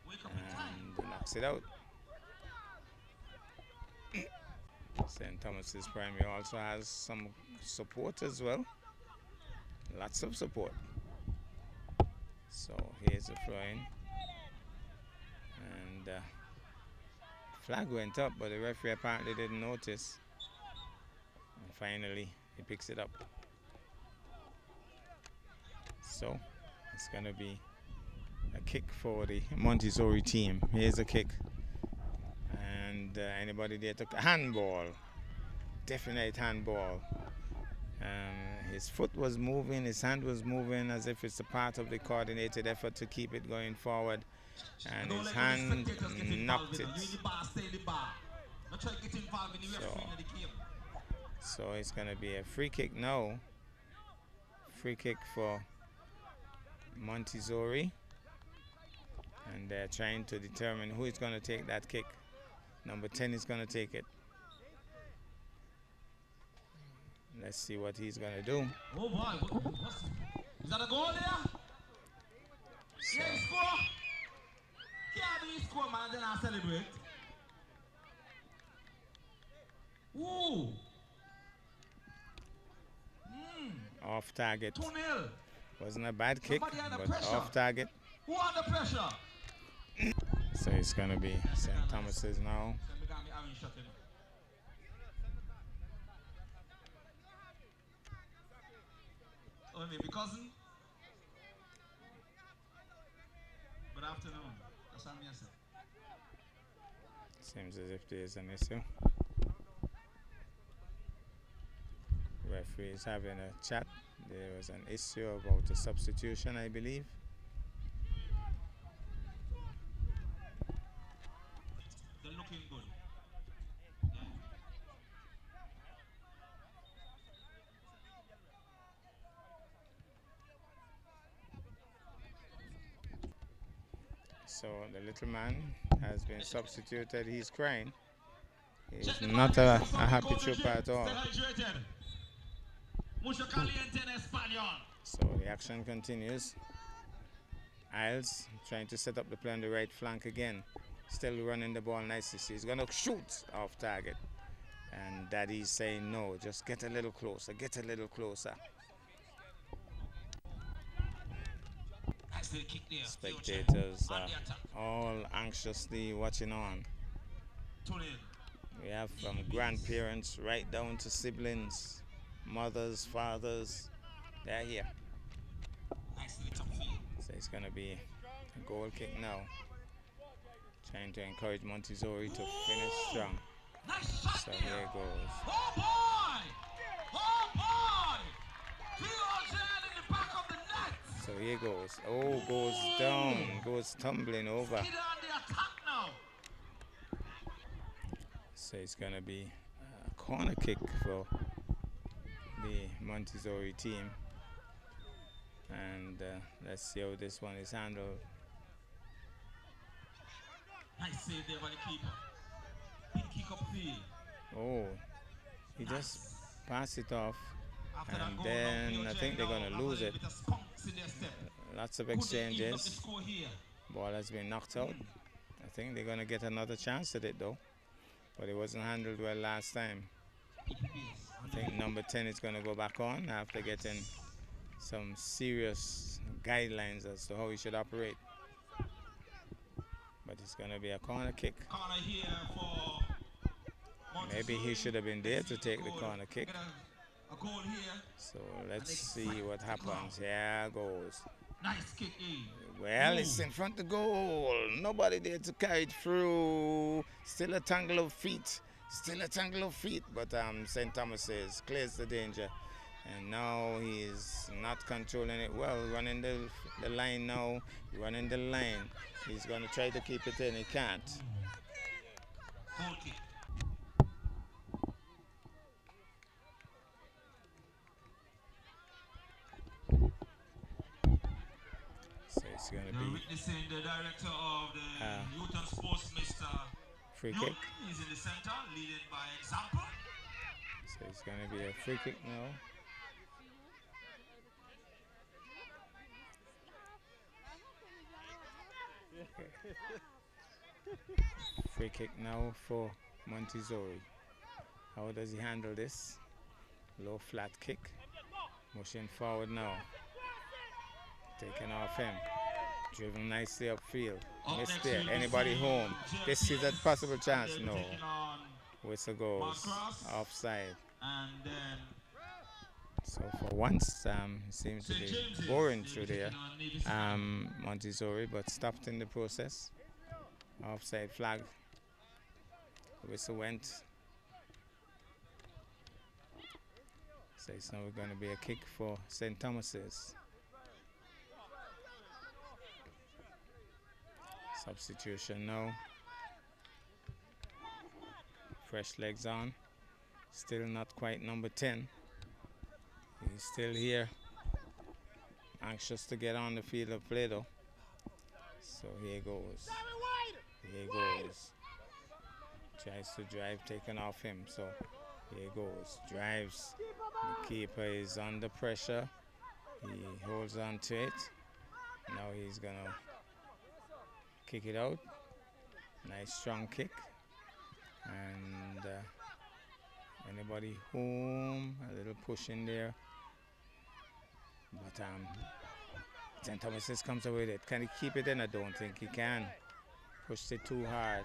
And knocks it out. St. Thomas's Primary also has some support as well. Lots of support. So here's the throw-in. And flag went up, but the referee apparently didn't notice. And finally, he picks it up. So it's going to be a kick for the Montessori team. Here's a kick. And anybody there took a handball. Definite handball. His foot was moving, his hand was moving as if it's a part of the coordinated effort to keep it going forward. And his hand knocked it. So it's going to be a free kick now. Free kick for Montessori. And they're trying to determine who is going to take that kick. Number 10 is going to take it. Let's see what he's going to do. Oh boy, is that a goal there? So. Yeah, he score. Can't be he score, man, then I celebrate. Ooh. Off target. 2-0. Wasn't a bad kick, but off target. Who under pressure? So it's going to be St. Thomas's now. Oh, maybe cousin. Good afternoon. That's what I said. Seems as if there is an issue. Referee is having a chat. There was an issue about a substitution, I believe. They're looking good. So the little man has been substituted. He's crying. He's not a happy trooper at all. So the action continues. Isles trying to set up the play on the right flank again. Still running the ball nicely. So he's going to shoot off target. And Daddy's saying no, just get a little closer, get a little closer. Spectators are all anxiously watching on. We have from grandparents right down to siblings, mothers, fathers. They're here. So it's going to be a goal kick now. Trying to encourage Montessori to finish strong. So here it goes. Oh boy! here goes. Oh, goes down, goes tumbling over. Skidder on the attack now. So it's going to be a corner kick for the Montessori team. And let's see how this one is handled. Nice save there by the keeper. Big kick upfield. Oh, he just passed it off. After that And goal, then now I think they're going to lose it. with a skunks in their step. Lots of Could they even up the exchanges. score here? Ball has been knocked out. I think they're going to get another chance at it though. But it wasn't handled well last time. I think number 10 is going to go back on after getting some serious guidelines as to how he should operate. But it's going to be a corner kick. Corner here for Maybe he should have been there to take the corner kick. Get a goal here. So let's see what happens. Here goes. Nice kick in. Well, it's in front of goal. Nobody there to carry it through. Still a tangle of feet. Still a tangle of feet. But St. Thomas's clears the danger. And now he's not controlling it well. Running the line now. Running the line. He's going to try to keep it in. He can't. Goal kick. So it's going to You're be witnessing the director of the Youth and Sports, Mr. free Newton. kick. He's in the center, leading by example. So it's going to be a free kick now. Free kick now for Montessori. How does he handle this? Low flat kick. Motion forward now. Taken off him. Driven nicely upfield. Missed there. Anybody home? This is a possible chance. No. Whistle goes. Offside. And then So for once, it seemed to be boring through there, Montessori, but stopped in the process. Offside flag. Whistle went. So it's now going to be a kick for St. Thomas's. Substitution now. Fresh legs on. Still not quite number 10. He's still here. Anxious to get on the field of play though. So here goes. Here goes. Tries to drive, taken off him. So here goes. Drives. The keeper is under pressure. He holds on to it. Now he's gonna kick it out. Nice strong kick. And anybody home? A little push in there. But St. Thomas's comes away with it. Can he keep it in? I don't think he can. Pushed it too hard.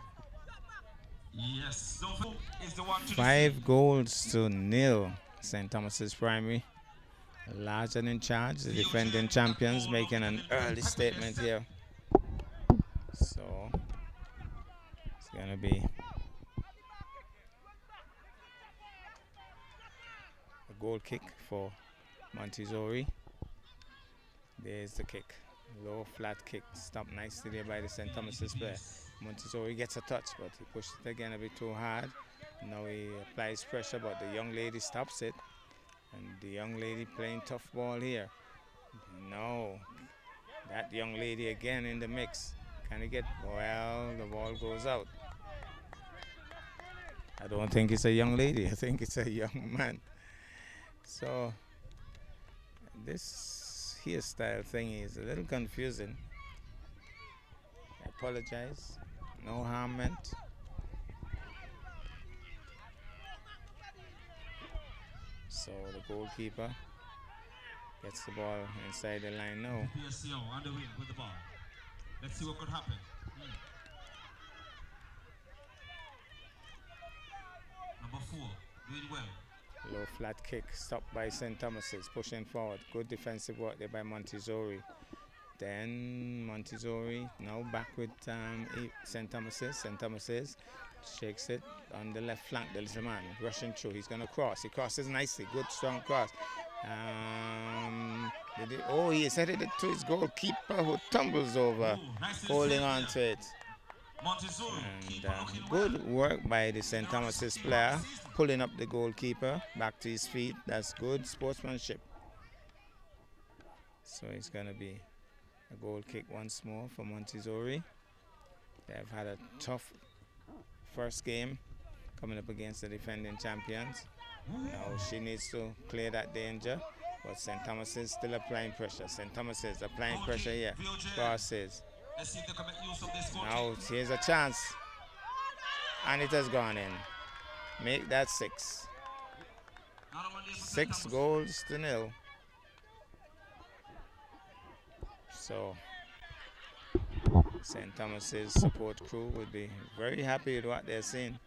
yes, Zofu is the one to 5 goals to 0. St. Thomas's Primary. Larger in charge. The defending champions making an early statement here. So it's gonna be a goal kick for Montessori. There's the kick. Low flat kick. Stopped nicely there by the St. Thomas's player. Montessori gets a touch, but he pushed it again a bit too hard. Now he applies pressure, but the young lady stops it. And the young lady playing tough ball here. No. That young lady again in the mix. Can he get? Well, the ball goes out. I don't think it's a young lady. I think it's a young man. So this hairstyle thing is a little confusing. I apologize. No harm meant. So the goalkeeper gets the ball inside the line now. PSCO on the wing with the ball. Let's see what could happen. Number 4, doing well. Low flat kick, stopped by St. Thomas's, pushing forward. Good defensive work there by Montessori. Then Montessori now back with St. Thomas's. St. Thomas's shakes it on the left flank. The little man rushing through. He's going to cross. He crosses nicely. Good strong cross. Oh, he set it to his goalkeeper who tumbles over, holding on to it. And good work by the St. Thomas's player, pulling up the goalkeeper back to his feet. That's good sportsmanship. So it's going to be a goal kick once more for Montessori. They've had a tough first game coming up against the defending champions. Now she needs to clear that danger, but St. Thomas is still applying pressure. St. Thomas is applying pressure here. Crosses. Now here's a chance, and it has gone in. Make that 6. 6 goals to 0. So St. Thomas's support crew would be very happy with what they're seeing.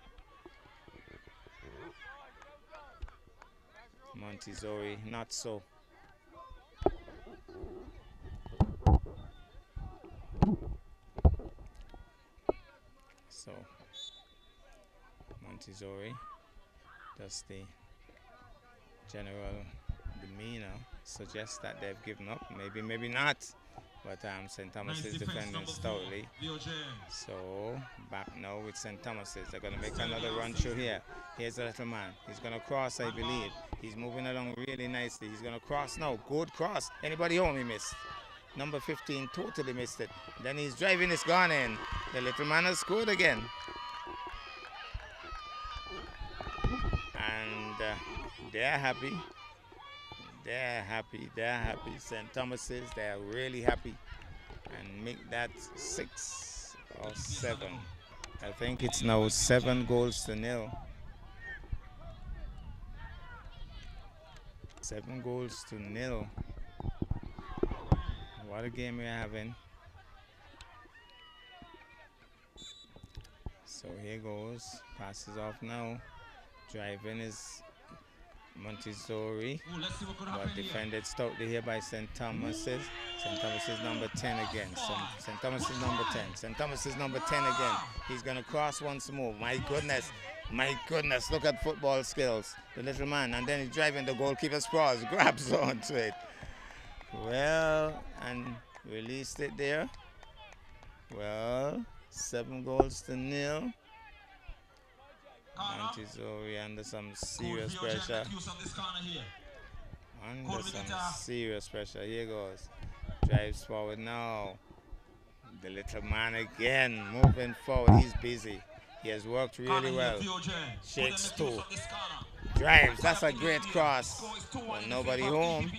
Montessori, not so. So Montessori, does the general demeanor suggest that they've given up? Maybe, maybe not. But St. Thomas is defending stoutly. So back now with St. Thomas's. They're going to make another run through here. Here's the little man. He's going to cross, I believe. He's moving along really nicely. He's going to cross now. Good cross. Anybody home? He missed. Number 15 totally missed it. Then he's driving. It's gone in. The little man has scored again. And they're happy. They're happy. They're happy. St. Thomas's, they're really happy. And make that 6 or 7. I think it's now 7 goals to 0. 7 goals to 0. What a game we're having. So here goes. Passes off now. Driving is Montessori, but defended stoutly here by St. Thomas's. St. Thomas's number 10 again. St. Thomas's number 10. St. Thomas's number 10 again. He's going to cross once more. My goodness. My goodness. Look at football skills. The little man. And then he's driving the goalkeeper sprawls. Grabs onto it. Well, and released it there. Well, 7 goals to 0. Montessori under some serious pressure. Under some serious pressure. Here goes. Drives forward now. The little man again moving forward. He's busy. He has worked really well. Shakes 2. Drives. That's a great cross. But nobody home.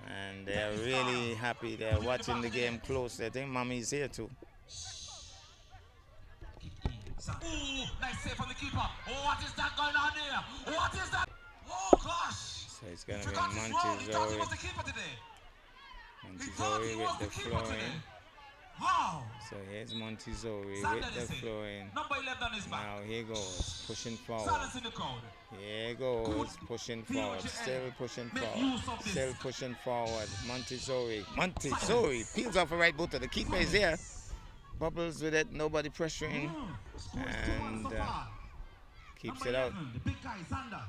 And they're really happy. They're watching the game closely. I think Mommy's here too. Ooh, nice save from the keeper. Oh, what is that going on there? What is that? Oh, gosh. So it's going to be Montessori. Montessori with the flowing. Wow. So here's Montessori with the flowing. Number 11 on his back. Now here goes, pushing forward. Silence in the crowd. Here goes, pushing forward. Still pushing forward. Still pushing forward. Montessori. Montessori peels off a right boot. The keeper is here. Bubbles with it, nobody pressuring, and keeps it out. The big guy, Zander.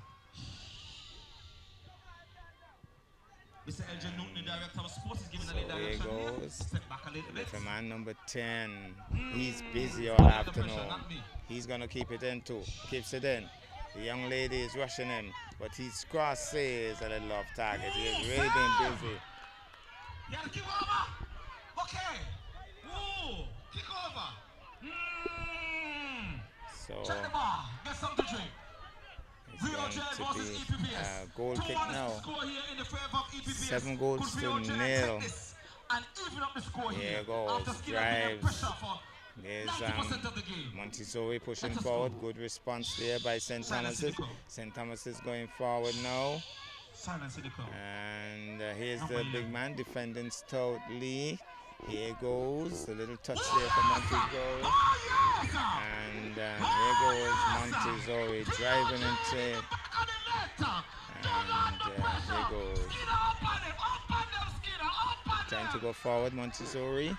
Mr. Elgin Newton, the director of sports, is giving a little direction. Here goes. Step back a little bit. Little man number 10. He's busy all afternoon. He's going to keep it in too. Keeps it in. The young lady is rushing him, but he's crosses a little off target. He's really been busy. Yeah, keep over. Okay. Ooh. Kick over. So check the bar. Get something to drink. it's going to be a goal kick now. 7 goals to 0. Here goes. Drives. There's Montessori pushing forward. Good response there by St. Thomas's. St. Thomas is going forward now. And here's the big man defending stoutly. Here goes, a little touch there for Montessori. And here goes Montessori driving into it. And here goes. Trying to go forward, Montessori.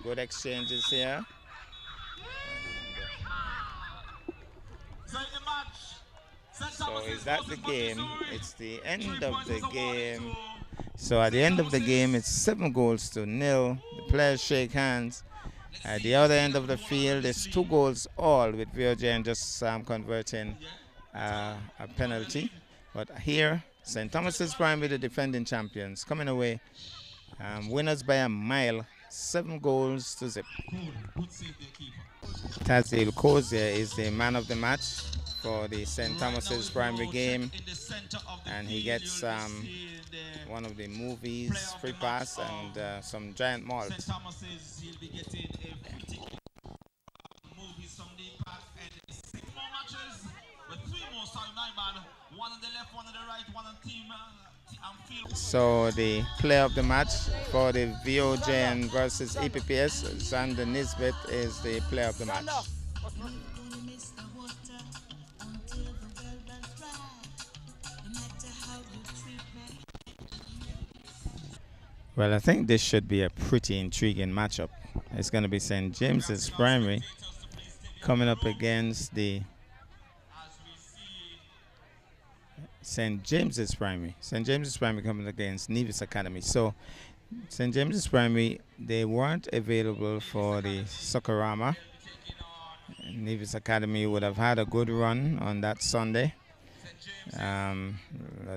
Good exchanges here. So is that the game? It's the end of the game. So at the end of the game, it's 7-0. The players shake hands. At the other end of the field, it's 2 goals all, with VOJN just converting a penalty. But here, St. Thomas's Primary, the defending champions, coming away winners by a mile, 7-0. Tazil Kozia is the man of the match for the St. Thomas's Primary game, and he gets one of the movies, free pass, and some giant malt. So the player of the match for the VOJN versus EPPS, Xander Nisbet, is the player of the match. Well, I think this should be a pretty intriguing matchup. It's going to be St. James's Primary coming up against the St. James's Primary. St. James's Primary coming against Nevis Academy. So St. James's Primary, they weren't available for the Soccerama. Nevis Academy would have had a good run on that Sunday. I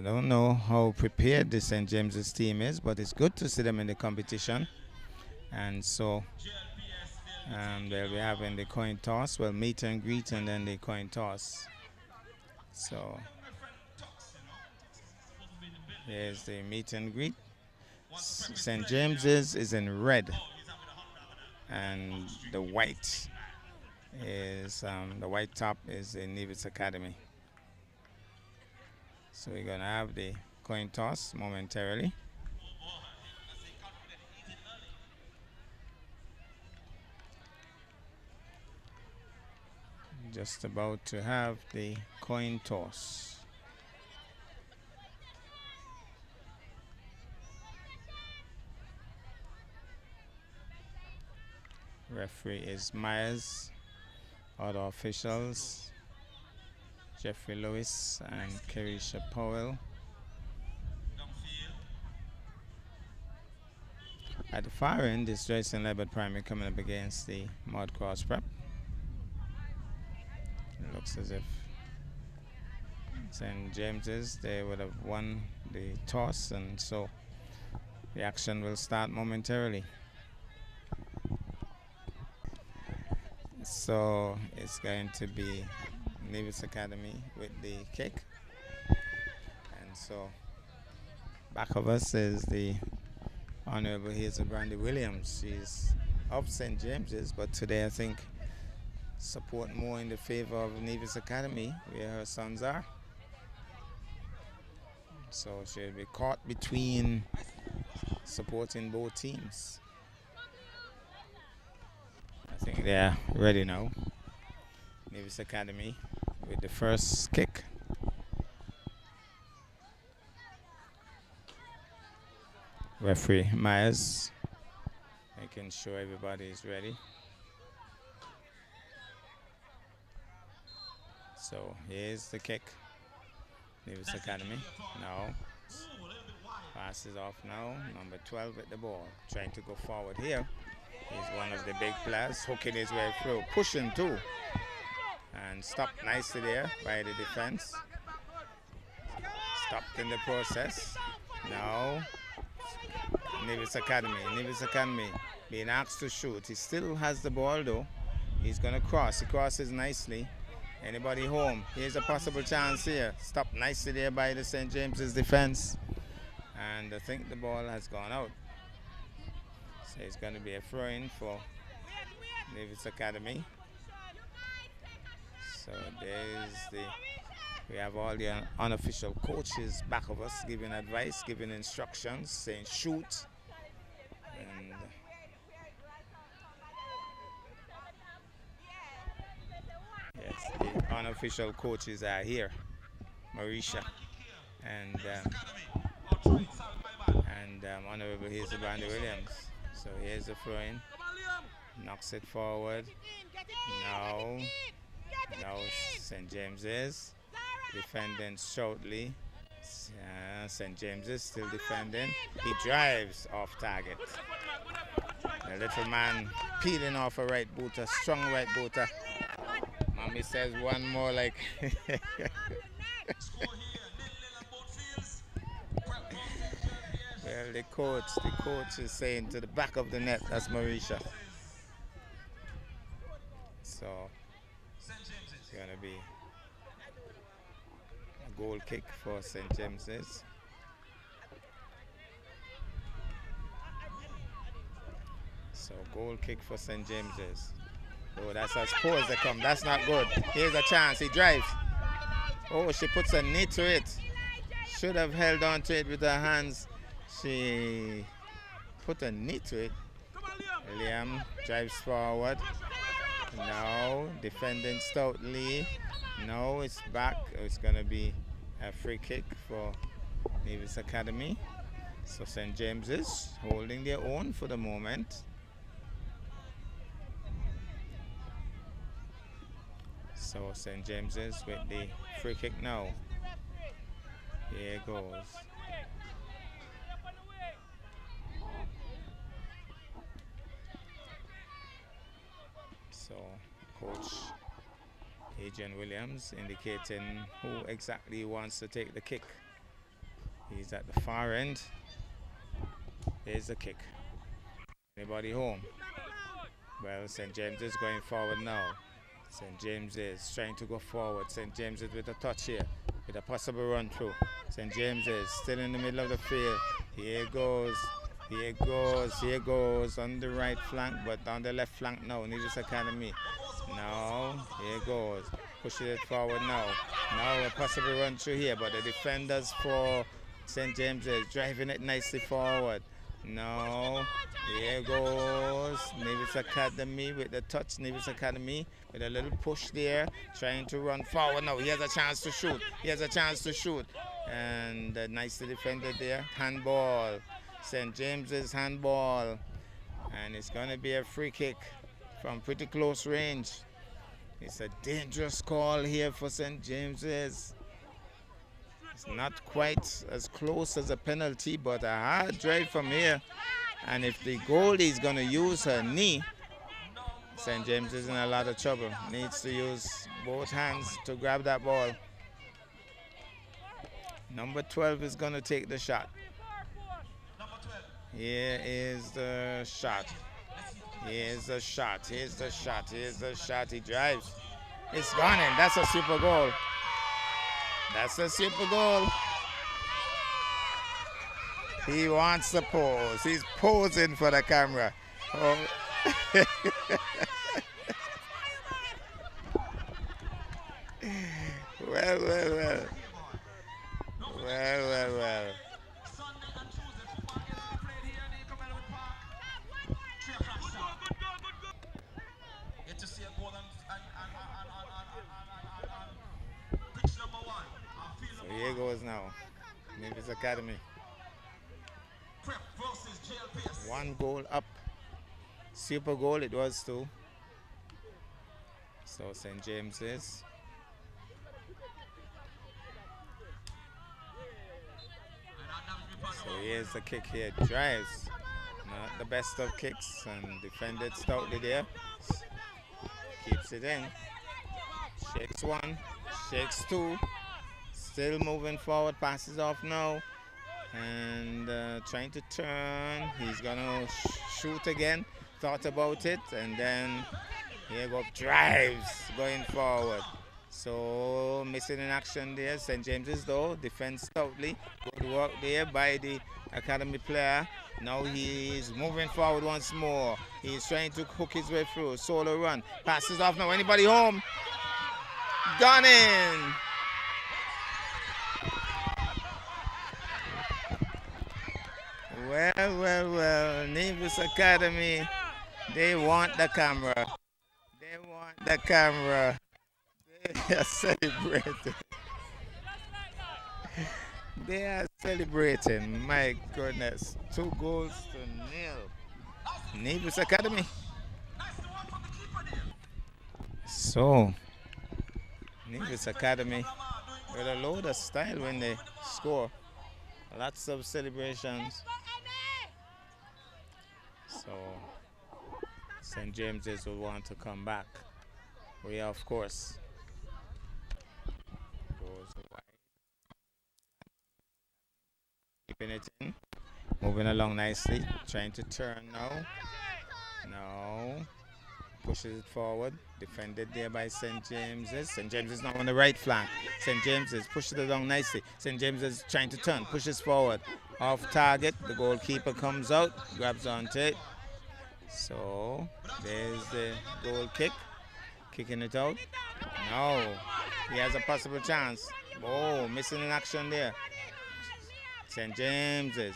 don't know how prepared the St. James's team is, but it's good to see them in the competition. And so they'll be having the coin toss, well, meet and greet, and then the coin toss. So here's the meet and greet. St. James's is in red, and the white is the white top is the Nevis Academy. So we're gonna have the coin toss momentarily. Just about to have the coin toss. Referee is Myers. Other officials, Jeffrey Lewis and Kerisha Powell. At the far end is Joyce Lebert Primary coming up against the Mud Cross Prep. It looks as if St. James's, they would have won the toss, and so the action will start momentarily. So it's going to be Nevis Academy with the kick. And so back of us is the Honorable Hazel Brandy Williams. She's of St. James's, but today I think support more in the favor of Nevis Academy, where her sons are. So she'll be caught between supporting both teams. I think they're ready now. Nevis Academy with the first kick. Referee Myers making sure everybody is ready. So here's the kick. Nevis Academy now. Pass is off now. Number 12 with the ball. Trying to go forward here. He's one of the big players, hooking his way through, pushing too. And stopped nicely there by the defense. Stopped in the process. Now, Nevis Academy being asked to shoot. He still has the ball though. He's gonna cross. He crosses nicely. Anybody home? Here's a possible chance here. Stopped nicely there by the St. James's defense. And I think the ball has gone out. So it's going to be a throw-in for Nevis Academy. So we have all the unofficial coaches back of us giving advice, giving instructions, saying shoot. And yes, the unofficial coaches are here. Marisha and Honorable Hazel Brandy Williams. So here's the throw-in. Knocks it forward. Now St. James's. defending shortly. St. James is still defending. He drives off target. The little man peeling off a right booter, strong right booter. Mommy says one more like. Well, the coach is saying to the back of the net, that's Marisha. So it's gonna be a goal kick for St. James's. So goal kick for St. James's. Oh, that's as poor as they come. That's not good. Here's a chance. He drives. Oh, she puts a knee to it. Should have held on to it with her hands. She put a knee to it. Liam drives forward. Now defending stoutly. No, it's back. It's going to be a free kick for Nevis Academy. So St. James is holding their own for the moment. So St. James is with the free kick now. Here it goes. So Coach Adrian Williams indicating who exactly wants to take the kick. He's at the far end. Here's the kick. Anybody home? Well, St. James is going forward now. St. James is trying to go forward. St. James is with a touch here, with a possible run through. St. James is still in the middle of the field. Here goes, here goes, here goes on the right flank, but on the left flank now. Nevis Academy. Now, here goes. Pushing it forward now. Now a possible run through here, but the defenders for St. James is driving it nicely forward. Now, here goes Nevis Academy with the touch. Nevis Academy with a little push there, trying to run forward. Now, he has a chance to shoot. He has a chance to shoot. And nicely defended there. Handball. St. James's handball. And it's going to be a free kick from pretty close range. It's a dangerous call here for St. James's. It's not quite as close as a penalty, but a hard drive from here. And if the goalie is going to use her knee, St. James is in a lot of trouble. Needs to use both hands to grab that ball. Number 12 is going to take the shot. Here is the shot. Here's the shot. Here's the shot. Here's the shot. He drives. It's gone in. That's a super goal. That's a super goal. He wants to pose. He's posing for the camera. Oh. Well, well, well. Well, well, well. So here goes now. Nevis Academy. 1 goal up. Super goal it was too. So St. James is. So here's the kick here. Drives. Not the best of kicks and defended stoutly there. Keeps it in. Shakes 1. Shakes 2. Still moving forward. Passes off now. And trying to turn. He's gonna shoot again. Thought about it, and then here go drives going forward. So missing in action there. St. James's though defends stoutly. Good work there by the academy player. Now he's moving forward once more. He's trying to hook his way through. Solo run. Passes off now. Anybody home? Gone in. Well, well, well. Nevis Academy. They want the camera. They want the camera. They are celebrating. They are celebrating. My goodness. 2 goals to 0. Nevis Academy. So, Nevis Academy with a load of style when they score. Lots of celebrations. So St. James's will want to come back. We of course goes wide. Keeping it in. Moving along nicely. Trying to turn now. No. Pushes it forward. Defended there by St. James's. St. James is now on the right flank. St. James's pushes it along nicely. St. James is trying to turn. Pushes forward. Off target. The goalkeeper comes out. Grabs onto it. So there's the goal kick. Kicking it out. No. He has a possible chance. Oh, missing in action there. St. James's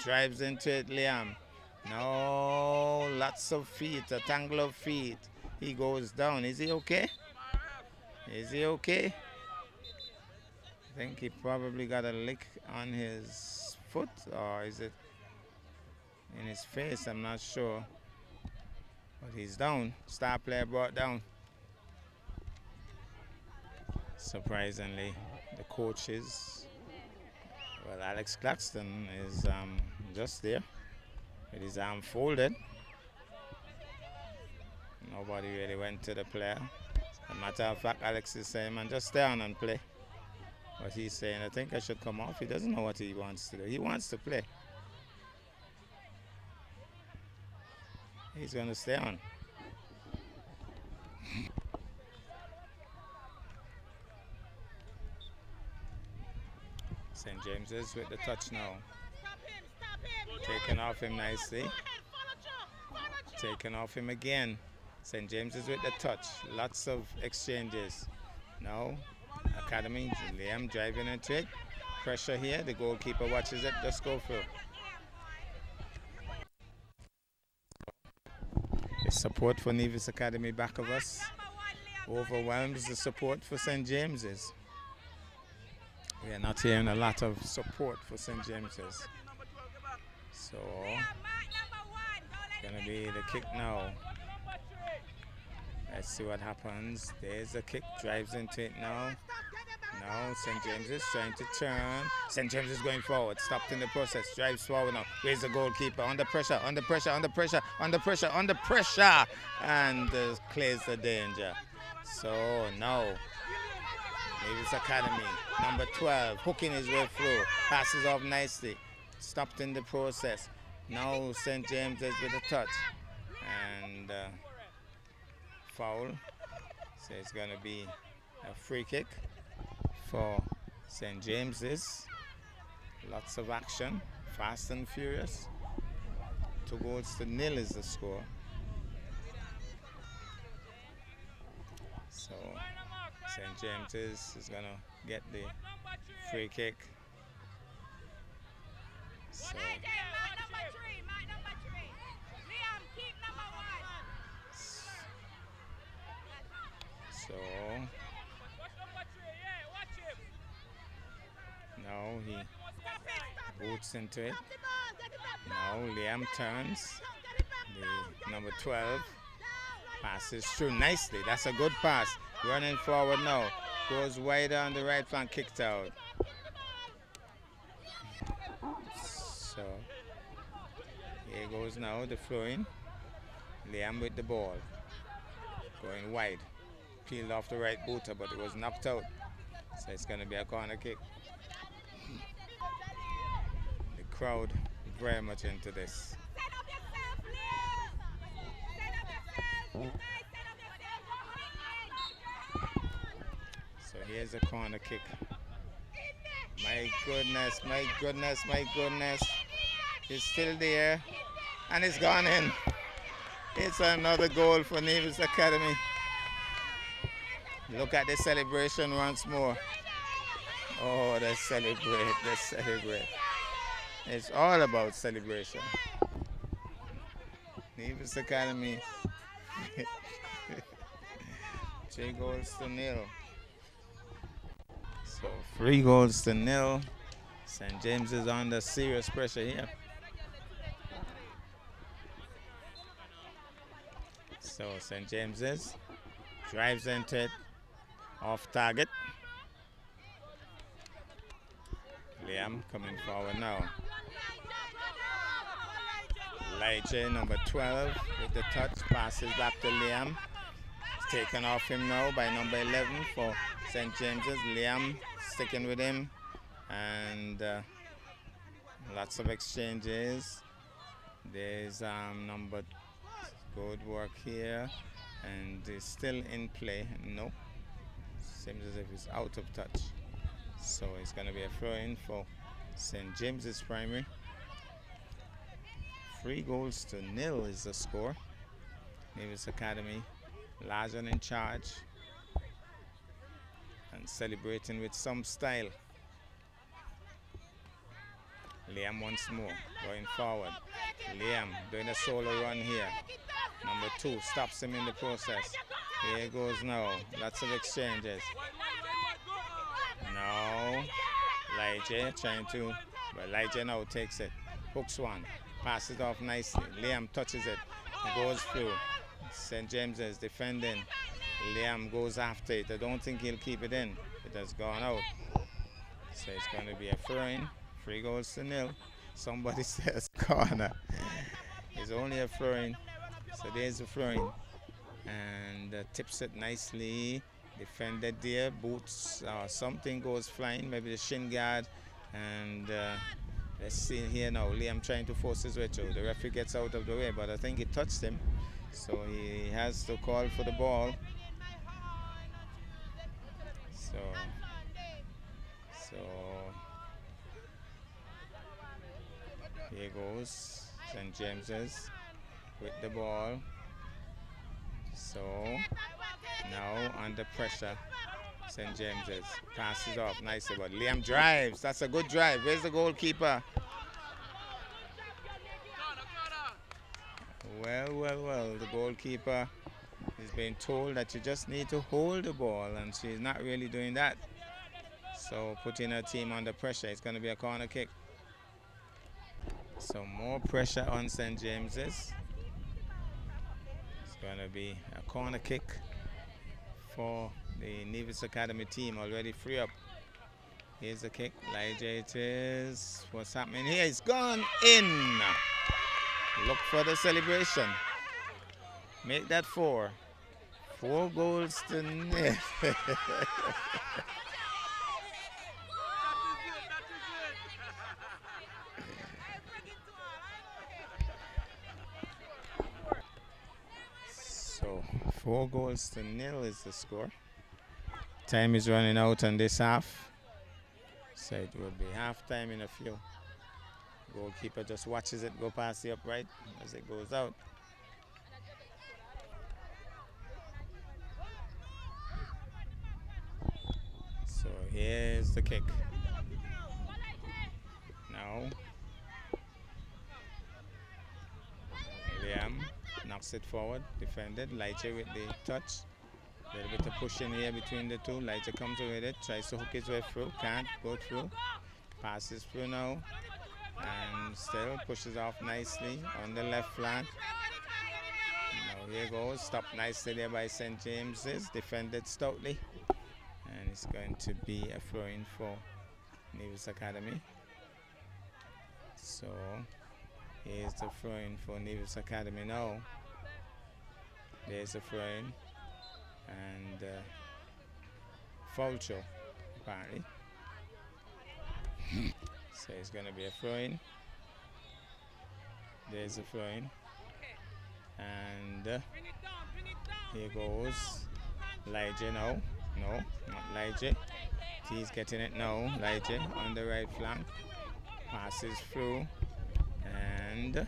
drives into it, Liam. No, lots of feet, a tangle of feet. He goes down. Is he okay? Is he okay? I think he probably got a lick on his foot, or is it in his face? I'm not sure. But he's down. Star player brought down. Surprisingly, the coaches, well, Alex Claxton is just there with his arm folded. Nobody really went to the player. As a matter of fact, Alex is saying, man, just stay on and play. But he's saying, I think I should come off. He doesn't know what he wants to do. He wants to play. He's going to stay on. St. James's with the touch now. Taken off him nicely. Taken off him again. St. James's with the touch. Lots of exchanges. Now, Academy, Liam driving into it. Pressure here. The goalkeeper watches it. Just go through. The support for Nevis Academy back of us overwhelms the support for St. James's. We are not hearing a lot of support for St. James's. So, it's going to be the kick now. Let's see what happens. There's a kick, drives into it now. Now, St. James's trying to turn. St. James is going forward, stopped in the process, drives forward now. Where's the goalkeeper? Under pressure, under pressure, under pressure, under pressure, under pressure. And clears the danger. So, now. Nevis Academy, number 12, hooking his way through, passes off nicely, stopped in the process. Now St. James is with a touch, and foul. So it's going to be a free kick for St. James's. Lots of action, fast and furious. 2-0 is the score. So St. James's is going to get the free kick. So, now he boots into it. Now Liam turns. The number 12 passes through nicely. That's a good pass. Running forward now. Goes wider on the right flank, kicked out. So here goes now the flowing. Liam with the ball. Going wide. Peeled off the right booter, but it was knocked out. So it's going to be a corner kick. The crowd very much into this. So here's a corner kick. My goodness, my goodness, my goodness. It's still there and it's gone in. It's another goal for Nevis Academy. Look at the celebration once more. Oh, they celebrate, they celebrate. It's all about celebration. Nevis Academy. 3-0. So 3-0. St. James is under serious pressure here. So St. James's drives into it, off target. Liam coming forward now. Elijah, number 12, with the touch, passes back to Liam. It's taken off him now by number 11 for St. James's. Liam sticking with him, and lots of exchanges. There's number, good work here, and it's still in play. No, seems as if it's out of touch. So it's going to be a throw-in for St. James's Primary. 3-0 is the score. Nevis Academy large and in charge and celebrating with some style. Liam once more going forward. Liam doing a solo run here. Number 2 stops him in the process. Here he goes now. Lots of exchanges. Now Elijah trying to, but Elijah now takes it. Hooks one. Passes off nicely. Liam touches it. It goes through. St. James is defending. Liam goes after it. I don't think he'll keep it in. It has gone out. So it's going to be a throw-in. 3-0. Somebody says corner. It's only a throw-in. So there's a throw-in. And tips it nicely. Defended there. Boots or something goes flying. Maybe the shin guard. And let's see here now. Liam trying to force his way through. The referee gets out of the way, but I think it touched him. So he has to call for the ball. So here goes St. James's with the ball. So now under pressure, St. James's passes off nicely, but Liam drives. That's a good drive. Where's the goalkeeper? Well, the goalkeeper is being told that you just need to hold the ball, and she's not really doing that. So putting her team under pressure. It's going to be a corner kick. So more pressure on St. James's. It's going to be a corner kick for the Nevis Academy team, already free up. Here's the kick. Elijah, it is. What's happening here? It's gone in. Look for the celebration. Make that 4. 4-0. So 4-0 is the score. Time is running out on this half. So it will be half time in a few. Goalkeeper just watches it go past the upright as it goes out. So here's the kick. Now Liam knocks it forward, defended. Elijah with the touch. A little bit of pushing here between the two. Elijah comes with it, tries to hook his way through, can't go through. Passes through now. And still pushes off nicely on the left flank. Now here goes, stopped nicely there by St. James's, defended stoutly. And it's going to be a throw-in for Nevis Academy. So here's the throw-in for Nevis Academy now. There's a throw-in. And foul show, apparently. So it's going to be a throw-in. There's a throw-in. And here goes Elijah now. No, not Elijah. He's getting it now. Elijah on the right flank. Passes through. And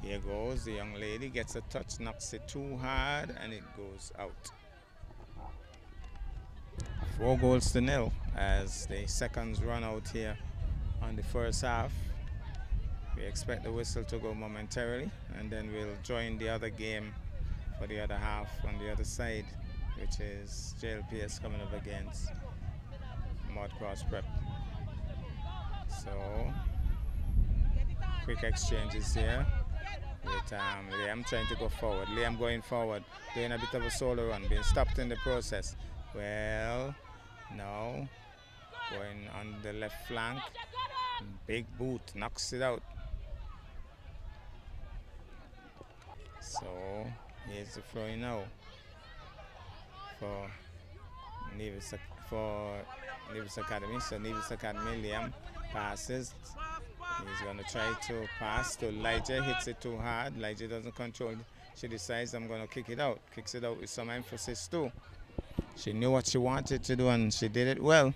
here goes the young lady. Gets a touch, knocks it too hard, and it goes out. 4-0 as the seconds run out here on the first half. We expect the whistle to go momentarily, and then we'll join the other game for the other half on the other side, which is JLPS coming up against Mudcross Prep. So quick exchanges here with Liam trying to go forward. Liam going forward, doing a bit of a solo run, being stopped in the process. Well, no. Going on the left flank. Big boot knocks it out. So here's the throw now for Nevis Academy. So Nevis Academy, Liam passes. He's going to try to pass to Elijah. Hits it too hard. Elijah doesn't control. She decides I'm going to kick it out. Kicks it out with some emphasis too. She knew what she wanted to do and she did it well.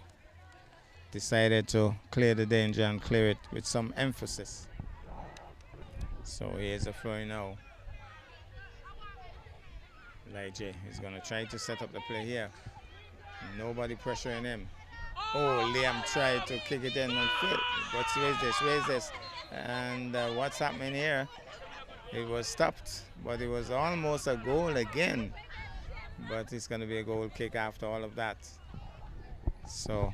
Decided to clear the danger and clear it with some emphasis. So here's a throw now. Elijah is going to try to set up the play here. Nobody pressuring him. Oh, Liam tried to kick it in and failed. But where's this? And what's happening here? It was stopped, but it was almost a goal again. But it's going to be a goal kick after all of that. So,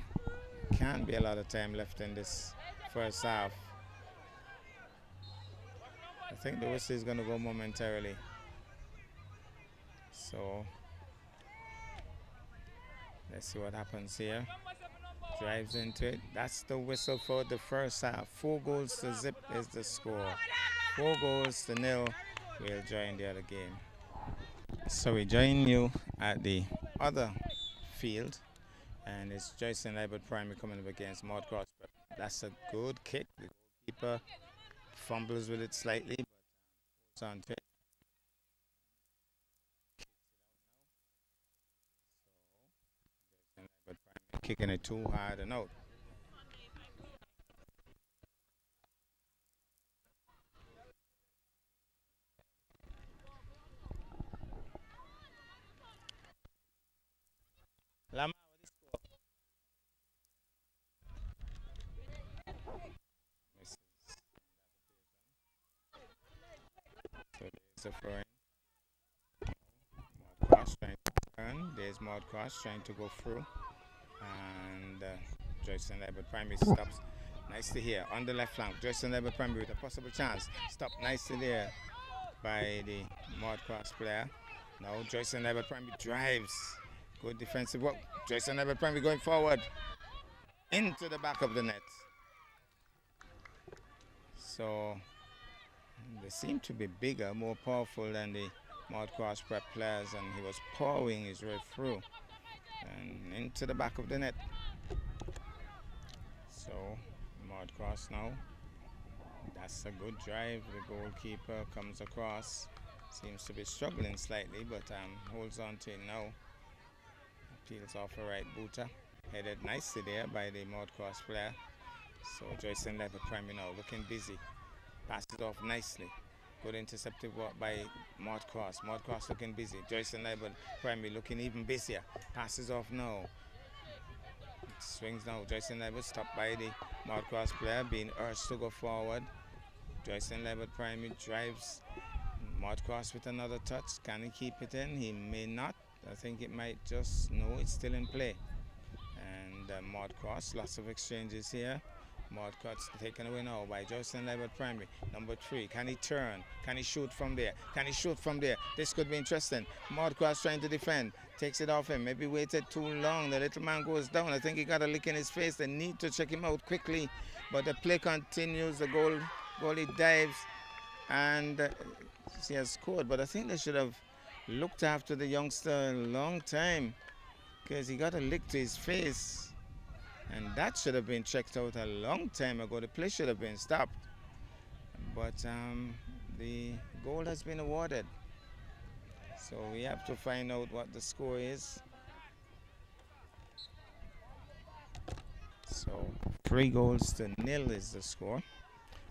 can't be a lot of time left in this first half. I think the whistle is going to go momentarily. So, let's see what happens here. Drives into it. That's the whistle for the first half. 4 goals to zip is the score. 4 goals to 0. We'll join the other game. So we join you at the other field. And it's Joyce and Libert Primary coming up against Maud Cross. That's a good kick. The goalkeeper fumbles with it slightly, but holds on to it. Kicking it too hard and out. Lama, what is score? So there's a throw in. Maud Cross trying to turn. There's Maud Cross trying to go through. And Joyce and Libert Primary stops. Nice to hear on the left flank. Joyce and Libert Primary with a possible chance. Stop nicely there by the Maud Cross player. Now Joyce and Libert Primary drives. Good defensive work. Joyce and Libert Primary going forward into the back of the net. So they seem to be bigger, more powerful than the Maud Cross prep players, and he was powering his way through and into the back of the net. So Maud Cross now. That's a good drive. The goalkeeper comes across. Seems to be struggling slightly, but holds on to it now. Peels off a right booter. Headed nicely there by the Maud Cross player. So Joyce and Libert Primary now looking busy. Passes off nicely. Good interceptive work by Maud Cross. Maud Cross looking busy. Joyce and Libert Primary looking even busier. Passes off now. It swings now. Joyce and Libert stopped by the Maud Cross player, being urged to go forward. Joyce and Libert Primary drives. Maud Cross with another touch. Can he keep it in? He may not. I think it might just, no, it's still in play. And Maud Cross, lots of exchanges here. Maud Cross taken away now by Joyce and Libert Primary. Number 3, can he turn? Can he shoot from there? Can he shoot from there? This could be interesting. Maud Cross trying to defend. Takes it off him. Maybe waited too long. The little man goes down. I think he got a lick in his face. They need to check him out quickly. But the play continues. The goalie dives. And he has scored. But I think they should have looked after the youngster a long time, because he got a lick to his face, and that should have been checked out a long time ago. The play should have been stopped, but the goal has been awarded, so we have to find out what the score is. So 3 goals to 0 is the score.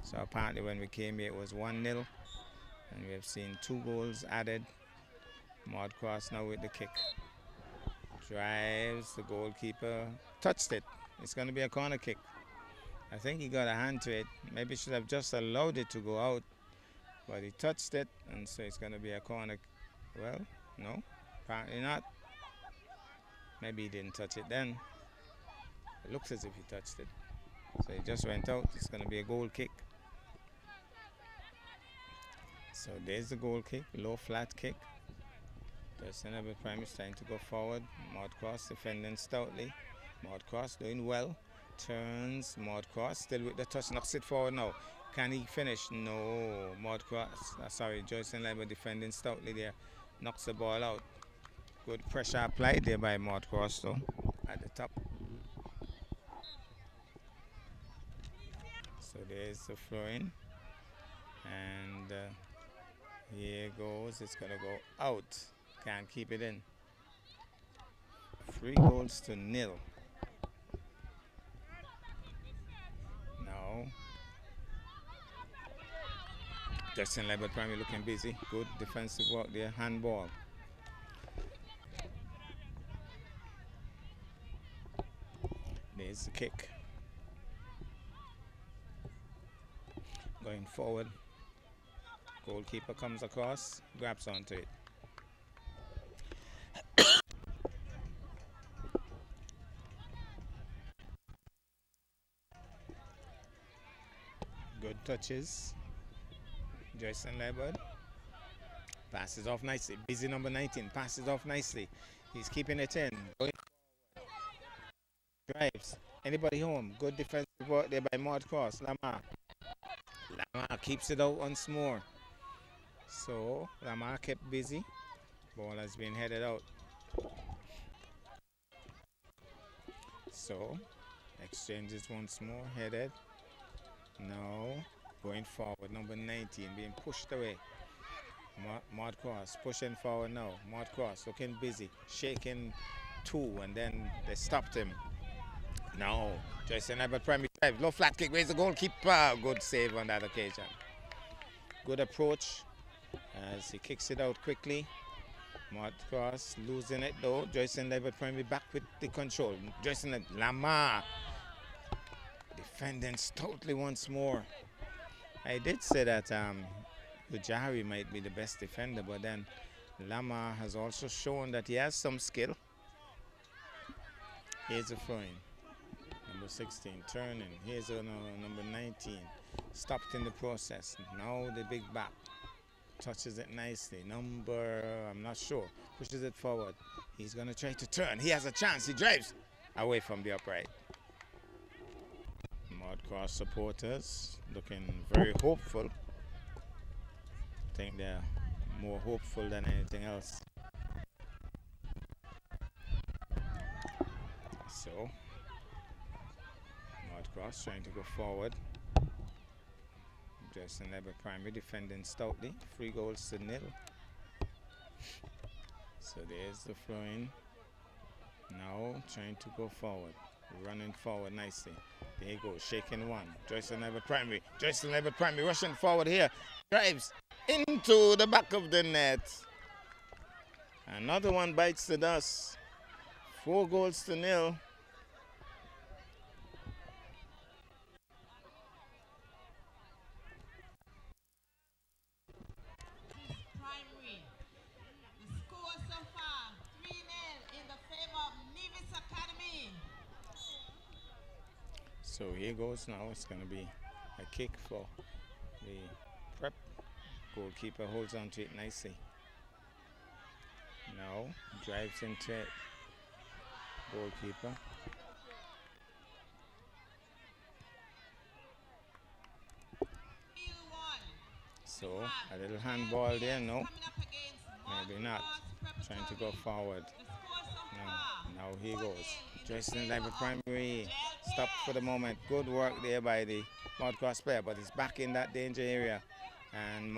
So apparently when we came here it was 1-0, and we have seen 2 goals added. Maud Cross now with the kick. Drives, the goalkeeper touched it. It's going to be a corner kick. I think he got a hand to it. Maybe should have just allowed it to go out, but he touched it, and so it's going to be a corner. Well, no, apparently not. Maybe he didn't touch it then. It looks as if he touched it. So it just went out. It's going to be a goal kick. So there's the goal kick, low flat kick. Joyce and Libert Primary is trying to go forward. Maud Cross defending stoutly. Maud Cross doing well. Turns, Maud Cross still with the touch, knocks it forward now. Can he finish? No. Maud Cross, sorry, Joycelyn Leiber defending stoutly there. Knocks the ball out. Good pressure applied there by Maud Cross though, at the top. So there's the throw-in. And here goes, it's going to go out. Can't keep it in. 3-0. Now, Justin Lebert Primary looking busy. Good defensive work there. Handball. There's the kick. Going forward. Goalkeeper comes across, grabs onto it. Good touches. Jason Lebert passes off nicely. Busy number 19 passes off nicely. He's keeping it in. Going forward. Drives. Anybody home? Good defensive work there by Maud Cross. Lamar keeps it out once more. So Lamar kept busy. Ball has been headed out. So exchanges once more. Headed. Now going forward. Number 19 being pushed away. Maud Cross pushing forward now. Maud Cross looking busy. Shaking two and then they stopped him. No. Jason Abbott primary drive. Low flat kick. Where's the goalkeeper? Good save on that occasion. Good approach as he kicks it out quickly. Maud Cross losing it though. Joycelyn Levitt primary back with the control. Joycelyn Lamar defending stoutly once more. I did say that Ujari might be the best defender, but then Lamar has also shown that he has some skill. Here's a throwing. Number 16 turning. Here's a number 19. Stopped in the process. Now the big back. Touches it nicely. Number, I'm not sure. Pushes it forward. He's going to try to turn. He has a chance. He drives away from the upright. Maud Cross supporters looking very hopeful. I think they're more hopeful than anything else. So, Maud Cross trying to go forward. Justin Leber primary defending stoutly. 3-0. So there's the throw-in. Now trying to go forward. Running forward nicely. There you go. Shaking one. Joycelyn Leber primary. Joycelyn Leber primary rushing forward here. Drives into the back of the net. Another one bites the dust. 4-0. So here goes now. It's going to be a kick for the prep. Goalkeeper holds on to it nicely. Now drives into it. Goalkeeper. So a little handball there. No, maybe not. Trying to go forward. No. Now here goes. Joycelyn Leber primary. Stopped for the moment. Good work there by the Maud Cross player, but he's back in that danger area. And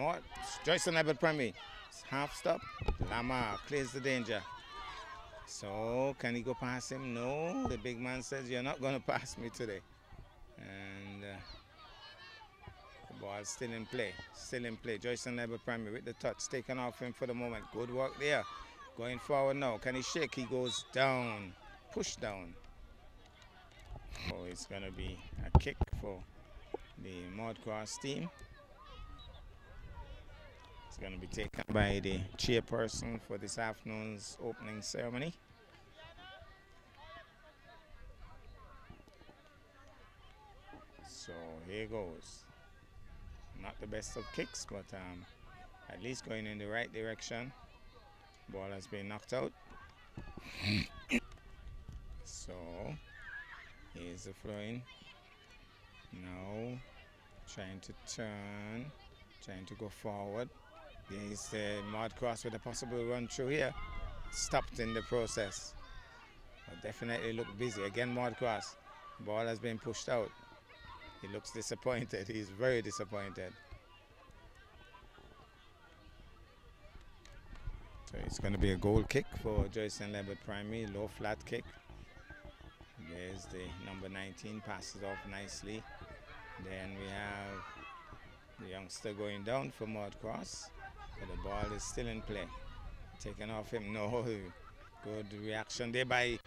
Joycelyn Leber primary. Half stop. Lamar clears the danger. So can he go past him? No. The big man says, you're not going to pass me today. And the ball still in play. Still in play. Joycelyn Leber primary with the touch. Taken off him for the moment. Good work there. Going forward now. Can he shake? He goes down. Push down. Oh, it's going to be a kick for the Maud Cross team. It's going to be taken by the chairperson for this afternoon's opening ceremony. So here goes. Not the best of kicks, but at least going in the right direction. Ball has been knocked out. So Here's the throwing. Now trying to turn, trying to go forward. There's the Mod Cross with a possible run through here. Stopped in the process. But definitely look busy. Again, Mod Cross. Ball has been pushed out. He looks disappointed. He's very disappointed. So it's going to be a goal kick for Joyson Lebert Primary. Low flat kick. There's the number 19, passes off nicely. Then we have the youngster going down for Mod Cross. But the ball is still in play. Taken off him. No. Good reaction there by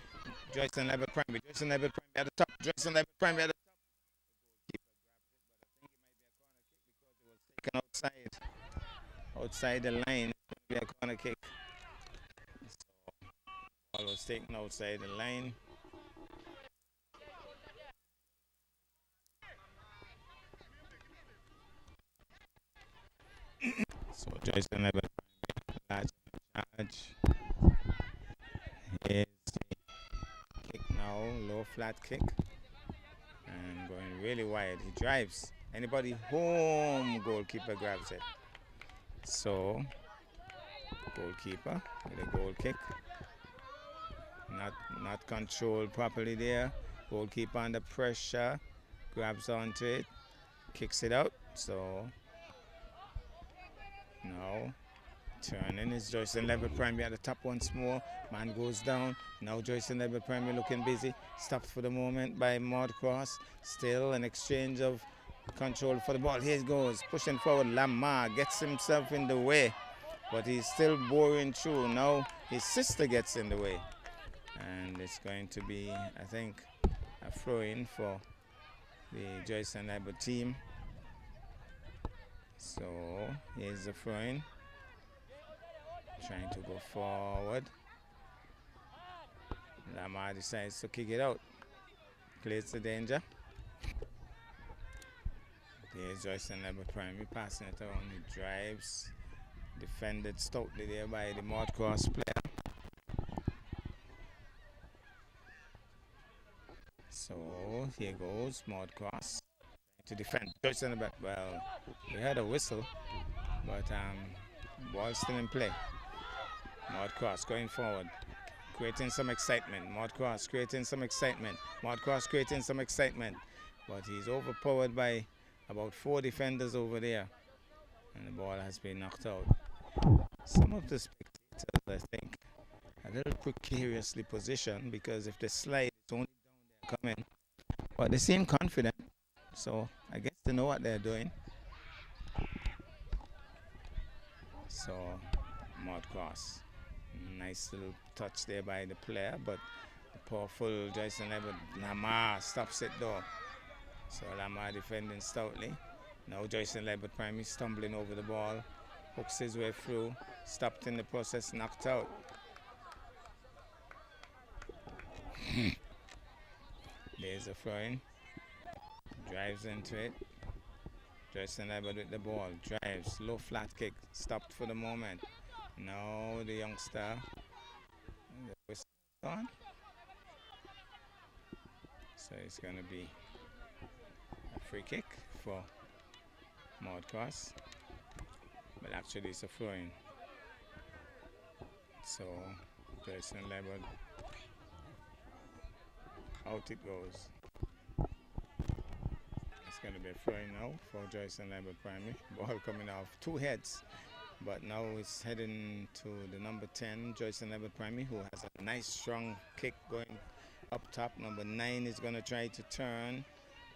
Joyson Lebert Primary. Joyson Lebert Primary at the top. Joyson Lebert Primary at the top. Taken outside the line. It will be a corner kick. So, ball was taken outside the line. So Joyson Lebert large charge. Here's the kick now, low flat kick. And going really wide. He drives. Anybody home, goalkeeper grabs it. So goalkeeper with a goal kick. Not controlled properly there. Goalkeeper under pressure. Grabs onto it. Kicks it out. So now turning is Joyson Lebert Primary at the top once more. Man goes down. Now Joyson Lebert Primary looking busy. Stopped for the moment by Mod Cross. Still an exchange of control for the ball. Here it goes. Pushing forward. Lamar gets himself in the way. But he's still boring through. Now his sister gets in the way. And it's going to be, I think, a throw-in for the Joyson Lebert team. So here's the throw-in. Trying to go forward. Lamar decides to kick it out. Clears the danger. There's Joyson Lebert Primary passing it around. He drives. Defended stoutly there by the Mod Cross player. So here goes Mod Cross to defend. Joyson Lebert. Well, we had a whistle, but ball still in play. Mod Cross going forward, creating some excitement. Mod Cross creating some excitement. Mod Cross creating some excitement. But he's overpowered by about 4 defenders over there. And the ball has been knocked out. Some of the spectators, I think, a little precariously positioned because if they slide, it's only down there coming. But they seem confident. So I guess they know what they're doing. So Mod Cross. Nice little touch there by the player, but the powerful Joyson Lebert Lamar stops it though. So Lamar defending stoutly. Now Joyson Lebert Primary stumbling over the ball, hooks his way through, stopped in the process, knocked out. There's a throw-in. Drives into it. Joyson Lebert with the ball, drives, low flat kick, stopped for the moment. Now the youngster, the whistle on. So it's going to be a free kick for Mod Cross, but actually it's a throw-in. So Joyson Lebert, out it goes. It's going to be a throw-in now for Joyson Lebert Primary. Ball coming off 2 heads. But now it's heading to the number 10, Joyson Lebert Primary, who has a nice strong kick going up top. Number 9 is going to try to turn.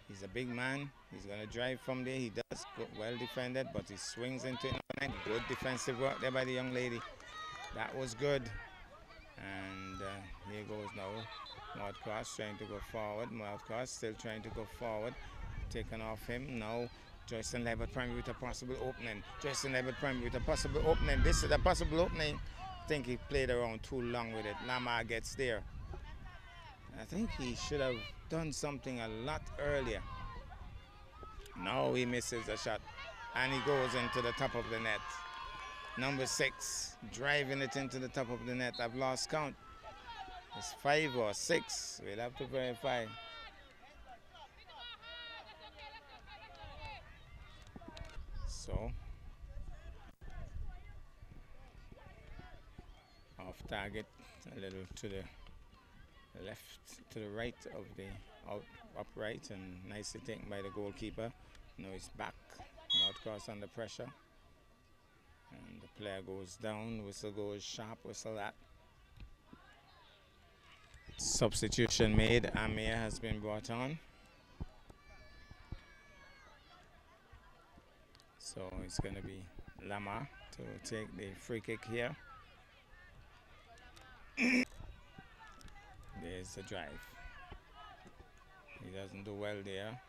He's a big man. He's going to drive from there. He does well defended, but he swings into it. Number 9. Good defensive work there by the young lady. That was good. And here goes now. Mod Cross trying to go forward. Mod Cross still trying to go forward. Taken off him. Now Joyson Lebert Primary with a possible opening. Joyson Lebert Primary with a possible opening. This is a possible opening. I think he played around too long with it. Lamar gets there. I think he should have done something a lot earlier. Now he misses a shot. And he goes into the top of the net. Number 6, driving it into the top of the net. I've lost count. It's 5 or 6. We'll have to verify. So off target, a little to the left, to the right of the upright, and nicely taken by the goalkeeper. Now it's back. North Cross under pressure. And the player goes down, whistle goes sharp, whistle that. Substitution made, Amir has been brought on. So it's going to be Lama to take the free kick here. There's the drive. He doesn't do well there.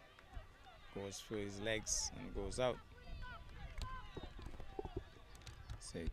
Goes through his legs and goes out. See.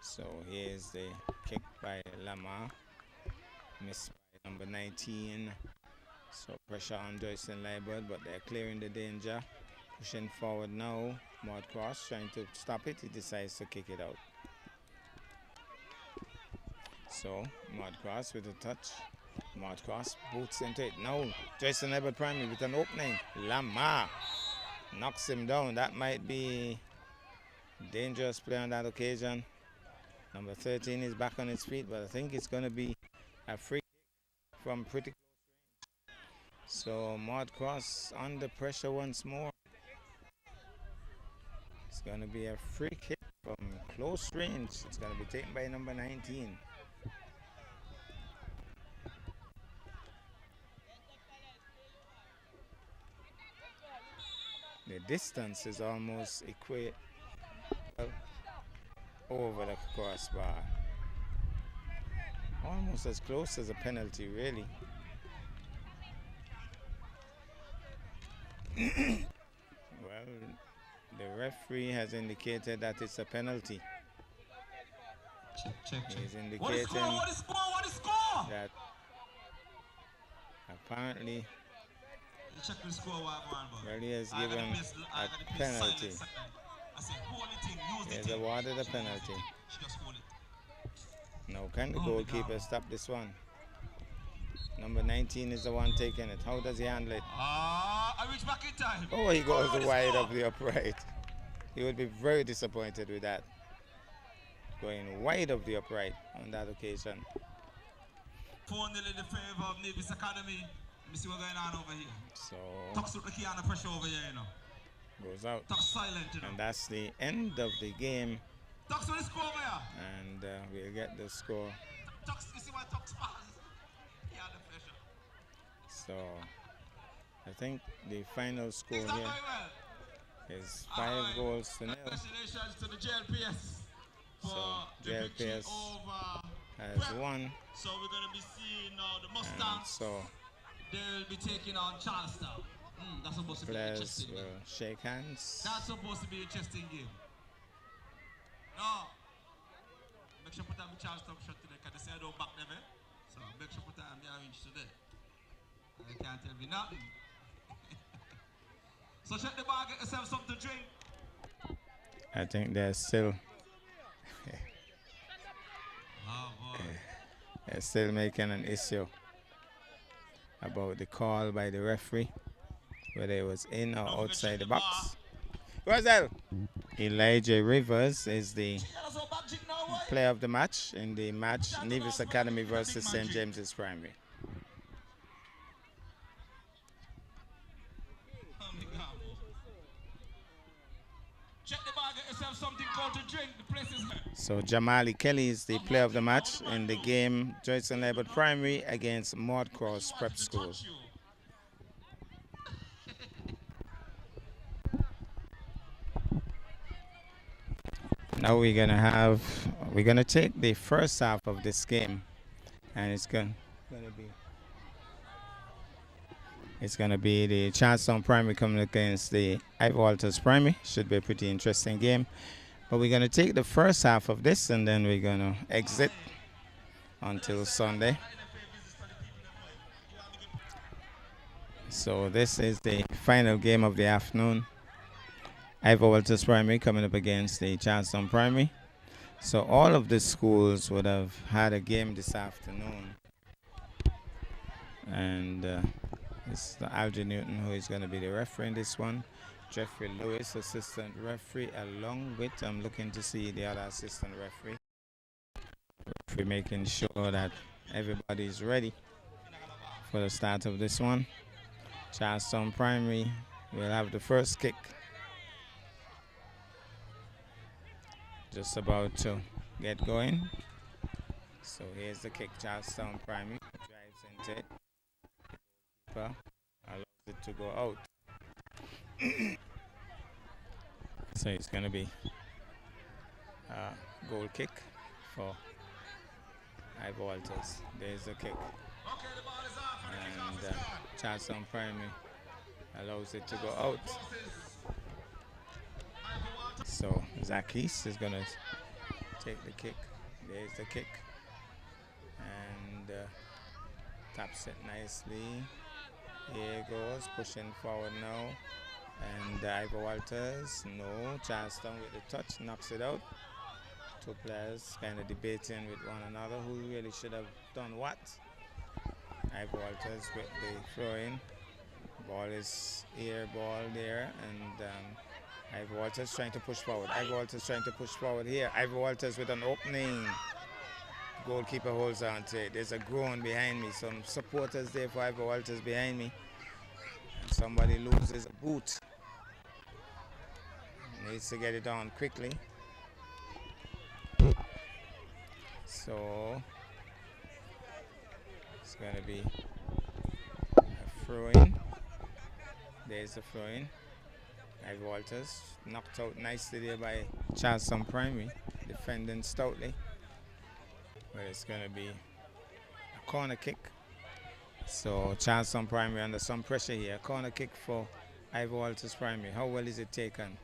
So here's the kick by Lama, missed by number 19. So pressure on Joyson Liebert, but they're clearing the danger. Pushing forward now, Maud Cross trying to stop it. He decides to kick it out. So Maud Cross with a touch. Maud Cross boots into it. Now Joyson Liebert primary with an opening. Lama knocks him down. That might be dangerous play on that occasion. Number 13 is back on his feet, but I think it's going to be a free kick from pretty close range. So Maud Cross under pressure once more. It's going to be a free kick from close range. It's going to be taken by number 19. The distance is almost equal over the crossbar. Almost as close as a penalty, really. Well, the referee has indicated that it's a penalty. Check. He's indicating What is score? that apparently Check the score, well, he has given a penalty. He has awarded a penalty. Now can the goalkeeper stop this one? Number 19 is the one taking it. How does he handle it? I reach back in time. Oh, he goes wide of the upright. He would be very disappointed with that. Going wide of the upright on that occasion. 4-0 in the favor of Navy's Academy. Let me see what's going on over here. So Talks with the key under pressure over here, you know. Goes out. Talks silent, you know. And that's the end of the game. Talks with the score over here. And we'll get the score. Talks, you see why Talks pass? He under pressure. So I think the final score He's done here very well. is 5 goals to 0. Congratulations to the JLPS for So the victory JLPS over has Prep. won. So we're going to be seeing now the And Mustangs. so They'll be taking on Charlestown. That's supposed to be an players interesting game. will shake hands. That's supposed to be an interesting game. No. Make sure put on the Charlestown shot today because they say I don't back them, eh? So make sure put on the orange today. They can't tell me nothing. So check the bar, get yourself something to drink. I think they're still Oh boy. they're still making an issue about the call by the referee, whether it was in or outside the box. Roselle! Elijah Rivers is the player of the match in the match Nevis Academy versus St. James's Primary. Check the bar, get yourself something cold to drink. The place is So Jamali Kelly is the player of the match in the game Joyson Liebert Primary against Maud Cross Prep School. Now we're gonna take the first half of this game, and it's going It's gonna be the Charlestown Primary coming against the Ivy Walters Primary. Should be a pretty interesting game. But we're gonna take the first half of this and then we're gonna exit until Sunday. So this is the final game of the afternoon. Ivy Walters Primary coming up against the Charlestown Primary. So all of the schools would have had a game this afternoon. And it's Algie Newton who is going to be the referee in this one. Jeffrey Lewis, assistant referee, along with, I'm looking to see the other assistant referee. Referee making sure that everybody is ready for the start of this one. Charlestown Primary will have the first kick. Just about to get going. So here's the kick. Charlestown Primary drives into it. Allows it to go out. So it's going to be a goal kick for Ivy Walters. There's the kick. And Charlestown Primary allows it to go out. So Zach East is going to take the kick. There's the kick. And taps it nicely. Here it goes, pushing forward now. And Ivy Walters, no. Charlestown with the touch, knocks it out. Two players kind of debating with one another who really should have done what. Ivy Walters with the throw-in. Ball is air ball there. And Ivy Walters trying to push forward. Ivy Walters trying to push forward here. Ivy Walters with an opening. Goalkeeper holds on to it. There's a groan behind me. Some supporters there for Ivy Walters behind me. And somebody loses a boot. Needs to get it on quickly. So it's going to be a throw-in. There's a throw-in. Ivy Walters knocked out nicely there by Charlestown Primary, defending stoutly. But it's going to be a corner kick. So Charlestown Primary under some pressure here. Corner kick for Ivy Walters Primary. How well is it taken?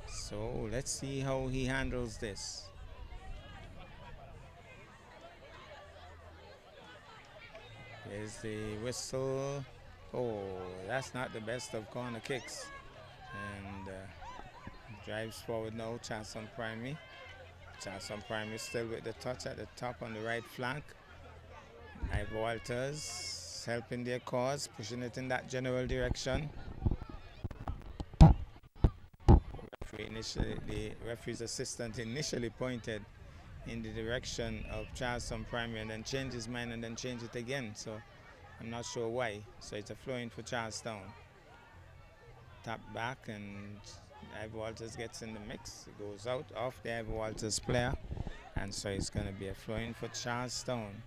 So let's see how he handles this. There's the whistle. Oh, that's not the best of corner kicks. And drives forward now, Charlestown Primary. Charlestown Primary still with the touch at the top on the right flank. Ivy Walters helping their cause, pushing it in that general direction. The referee's assistant initially pointed in the direction of Charlestown Primary and then changed his mind and then changed it again. So I'm not sure why. So it's a throw-in for Charlestown. Tap back and Ivy Walters gets in the mix. It goes out off the Ivy Walters player. And so it's going to be a throw-in for Charlestown.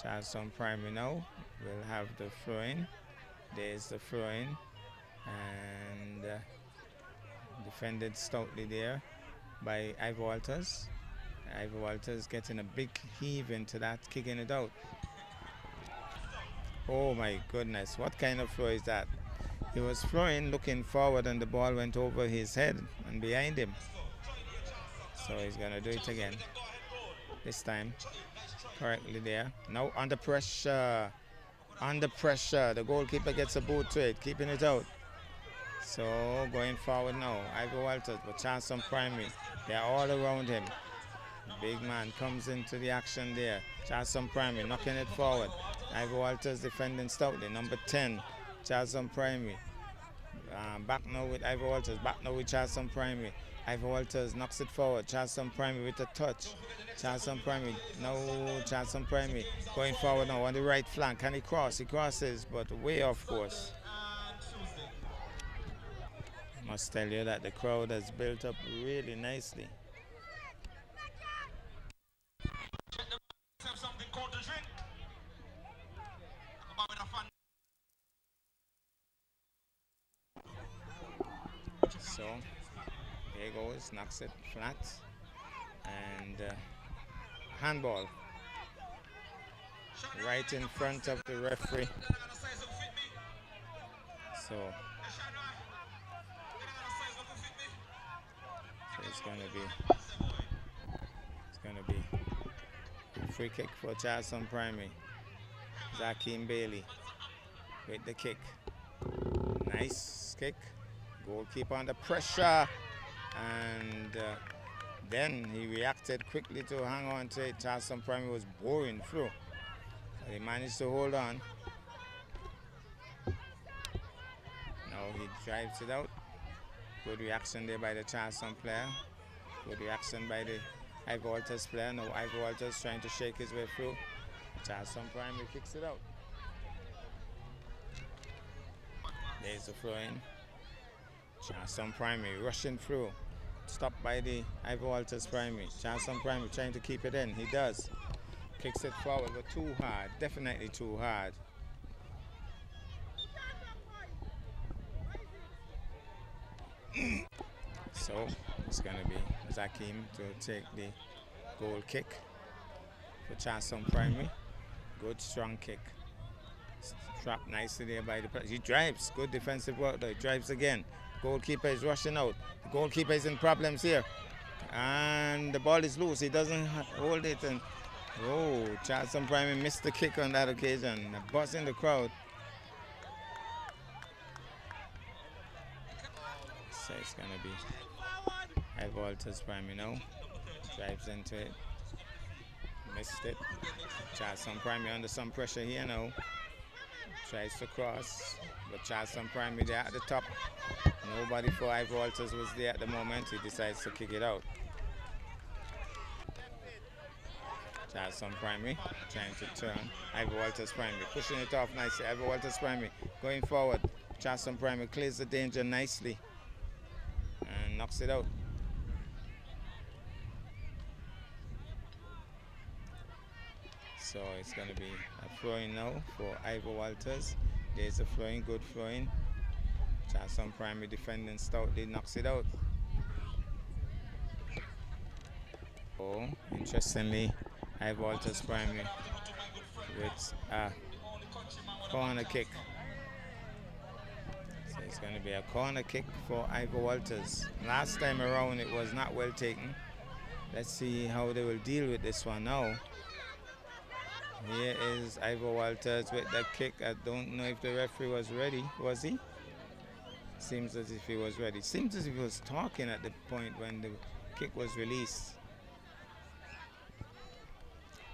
Charlestown Primary now will have the throw-in. There's the throw-in. And defended stoutly there by Ivy Walters. Ivy Walters getting a big heave into that, kicking it out. Oh my goodness, what kind of throw is that? He was throwing, looking forward, and the ball went over his head and behind him. So he's going to do it again. This time, correctly there. Now under pressure. Under pressure. The goalkeeper gets a boot to it, keeping it out. So going forward now, Ivy Walters, but Charlestown Primary, they're all around him. Big man comes into the action there. Charlestown Primary knocking it forward. Ivy Walters defending stoutly. Number 10, Charlestown Primary. Back now with Ivy Walters. Back now with Charlestown Primary. Ivy Walters knocks it forward. Charlestown Primary with a touch. Charlestown Primary. No, Charlestown Primary going forward now on the right flank. Can he cross? He crosses, but way off course. Must tell you that the crowd has built up really nicely. So there he goes, knocks it flat, and handball. Right in front of the referee. So it's gonna be a free kick for Charleston Primary. Zakeem Bailey with the kick. Nice kick. Goalkeeper under pressure, and then he reacted quickly to hang on to it. Charleston Primary was boring through. But he managed to hold on. Now he drives it out. Good reaction there by the Charleston player. Good reaction by the Ivor Walters player. Now Ivor Walters trying to shake his way through. Charleston Primary kicks it out. There's the throw in. Charleston Primary rushing through. Stopped by the Ivor Walters Primary. Charleston Primary trying to keep it in. He does. Kicks it forward, but too hard. Definitely too hard. So it's going to be Zakeem to take the goal kick for Charleston Primary. Good strong kick. Trapped nicely there by the player. He drives. Good defensive work though. He drives again. Goalkeeper is rushing out. The goalkeeper is in problems here. And the ball is loose. He doesn't hold it. And oh, Charleston Primary missed the kick on that occasion. A buzz in the crowd. So it's going to be Ivor Walters Primary now. Drives into it. Missed it. Charleston Primary under some pressure here now. Tries to cross, but Charleston Primary there at the top. Nobody for Ivor Walters was there at the moment. He decides to kick it out. Charleston Primary trying to turn. Ivor Walters Primary pushing it off nicely. Ivor Walters Primary going forward. Charleston Primary clears the danger nicely and knocks it out. So it's going to be a throw-in now for Ivor Walters. There's a throw-in, good throw-in. Charleston Primary defending stoutly knocks it out. Oh, interestingly, Ivor Walters Primary with a corner kick. So it's going to be a corner kick for Ivor Walters. Last time around it was not well taken. Let's see how they will deal with this one now. Here is Ivor Walters with the kick. I don't know if the referee was ready. Was he? Seems as if he was ready. Seems as if he was talking at the point when the kick was released.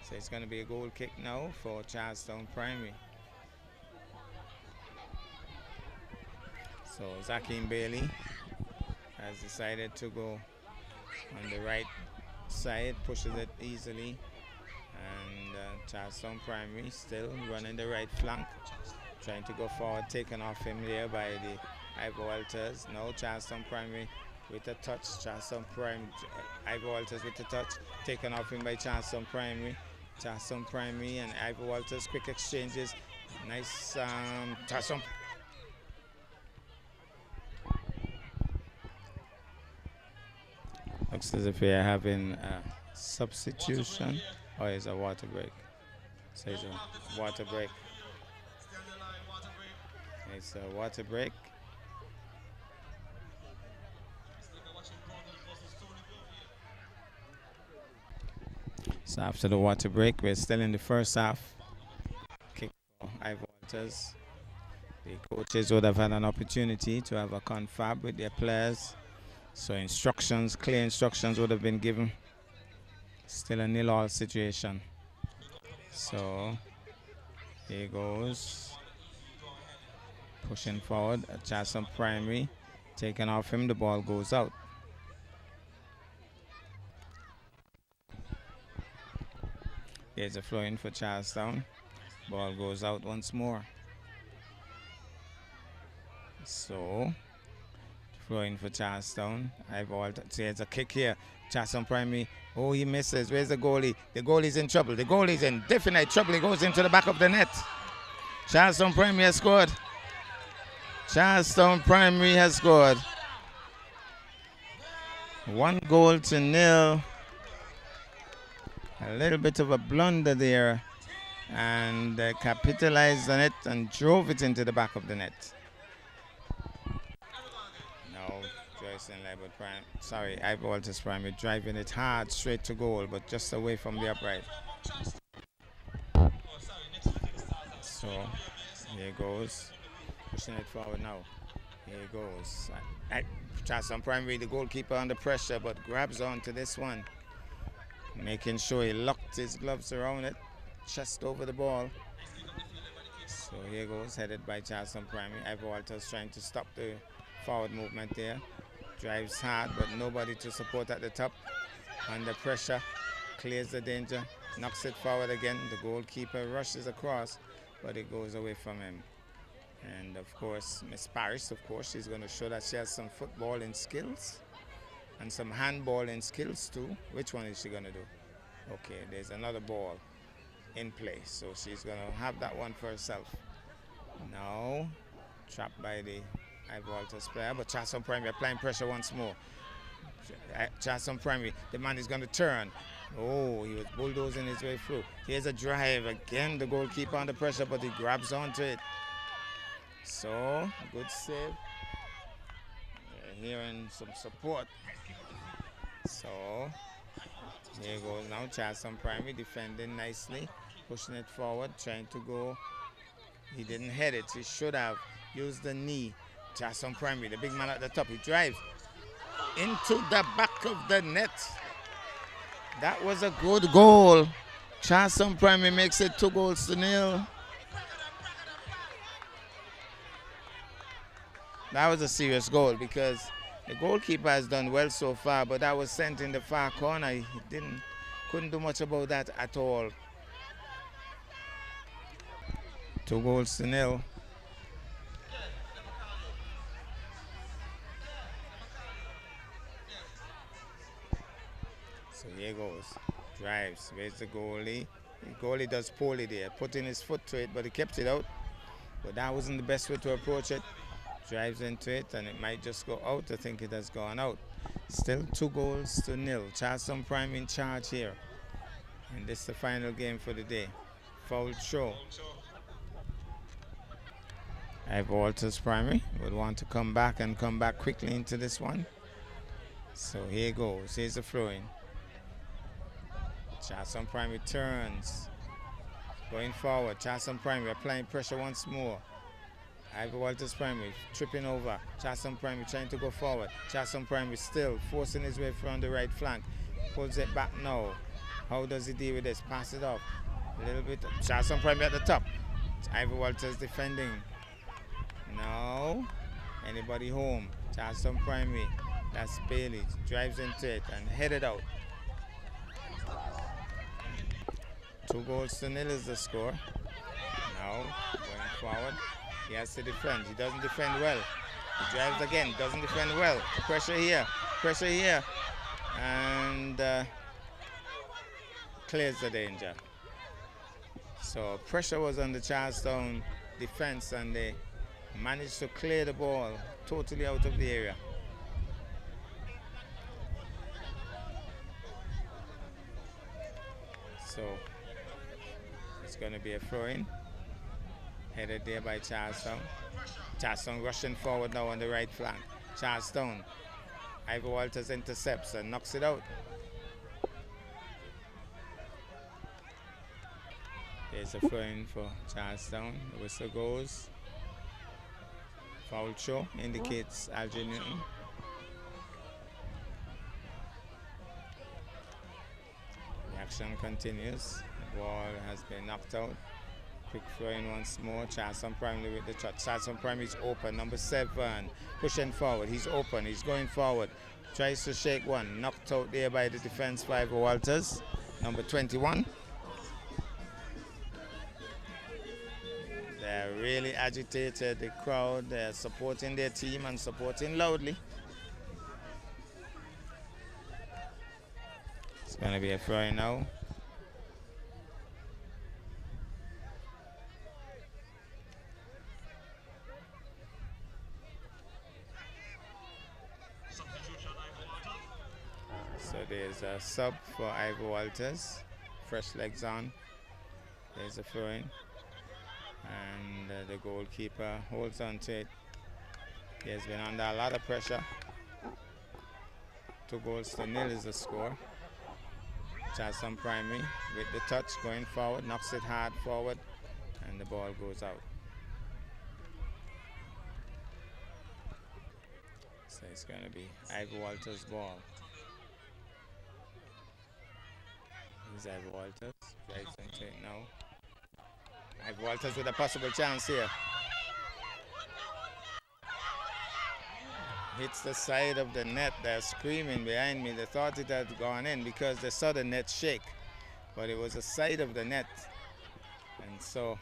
So it's going to be a goal kick now for Charlestown Primary. So Zakeem Bailey has decided to go on the right side, pushes it easily. And Charlestown Primary still running the right flank, trying to go forward, taken off him there by the Ivor Walters. Now Charlestown Primary with a touch. Charlestown Primary, Ivor Walters with a touch, taken off him by Charlestown Primary. Charlestown Primary and Ivor Walters, quick exchanges. Nice Charlestown. Looks as if we are having a substitution. Oh, it's a water break. So it's a water break. It's a water break. So after the water break, we're still in the first half. Kick for Ivor Walters. The coaches would have had an opportunity to have a confab with their players. So instructions, clear instructions would have been given. Still a 0-0 situation. So here goes. Pushing forward. Charlestown Primary. Taken off him. The ball goes out. There's a throw in for Charlestown. Ball goes out once more. So throw in for Charlestown. There's a kick here. Charlestown Primary. Oh, he misses. Where's the goalie? The goalie's in trouble. The goalie's in definite trouble. He goes into the back of the net. Charlestown Primary has scored. Charlestown Primary has scored. 1-0. A little bit of a blunder there, and capitalized on it and drove it into the back of the net. Now, Joyce and Labor Prime, sorry, Ivor Walters Primary driving it hard straight to goal, but just away from the upright. So, here goes, pushing it forward now. Here goes. Charleston Primary, the goalkeeper under pressure, but grabs onto this one, making sure he locked his gloves around it, chest over the ball. So here goes, headed by Charleston Primary. Ivor Walters trying to stop the forward movement there. Drives hard, but nobody to support at the top. Under pressure, clears the danger, knocks it forward again. The goalkeeper rushes across, but it goes away from him. And of course, Miss Paris, of course, she's going to show that she has some footballing skills and some handballing skills too. Which one is she going to do? Okay, there's another ball in play, so she's going to have that one for herself. Now, trapped by the Ivor Walters player, but Charleston Primary applying pressure once more. Charleston Primary, the man is going to turn. Oh, he was bulldozing his way through. Here's a drive again, the goalkeeper under pressure, but he grabs onto it. So, good save. They're hearing some support. So, here goes now Charleston Primary defending nicely, pushing it forward, trying to go. He didn't head it. He should have used the knee. Charleston Primary, the big man at the top, he drives into the back of the net. That was a good goal. Charleston Primary makes it 2-0. That was a serious goal because the goalkeeper has done well so far, but that was sent in the far corner. He couldn't do much about that at all. 2-0. So here goes. Drives. Where's the goalie? The goalie does poorly there, putting his foot to it, but he kept it out. But that wasn't the best way to approach it. Drives into it, and it might just go out. I think it has gone out. Still 2-0. Charleston Prime in charge here. And this is the final game for the day. Foul throw. Ivor Walters Primary would want to come back and come back quickly into this one. So here goes. Here's the throw-in. Charleston Primary turns. Going forward. Charleston Primary applying pressure once more. Ivor Walters Primary tripping over. Charleston Primary trying to go forward. Charleston Primary still forcing his way from the right flank. Pulls it back now. How does he deal with this? Pass it off. A little bit. Charleston Primary at the top. Ivor Walters defending. No. Anybody home? Charleston Primary. That's Bailey. Drives into it and headed out. 2-0 is the score. Now going forward. He has to defend. He doesn't defend well. He drives again. Doesn't defend well. Pressure here. Pressure here. And clears the danger. So pressure was on the Charlestown defense, and they managed to clear the ball totally out of the area. So it's going to be a throw-in. Headed there by Charlestown. Charlestown rushing forward now on the right flank. Charlestown. Ivor Walters intercepts and knocks it out. There's a throw-in for Charlestown. The whistle goes. Foul throw indicates Aldrin Newton. The action continues. The ball has been knocked out. Quick throw-in once more. Charleston Primary with the shot. Charleston Primary is open. Number 7 pushing forward. He's open. He's going forward. Tries to shake one. Knocked out there by the defense for Ivor Walters. Number 21. They're really agitated. The crowd, they're supporting their team and supporting loudly. It's going to be a throw-in now. So there's a sub for Ivor Walters. fresh legs on. There's a throw in. And the goalkeeper holds on to it. He has been under a lot of pressure. 2-0 is the score. Charleston Primary with the touch going forward, knocks it hard forward, and the ball goes out. So it's going to be Ivy Walters' ball. Here's Ivy Walters, drives into it now. Ivy Walters with a possible chance here. Hits the side of the net. They're screaming behind me. They thought it had gone in because they saw the net shake, but it was the side of the net, and so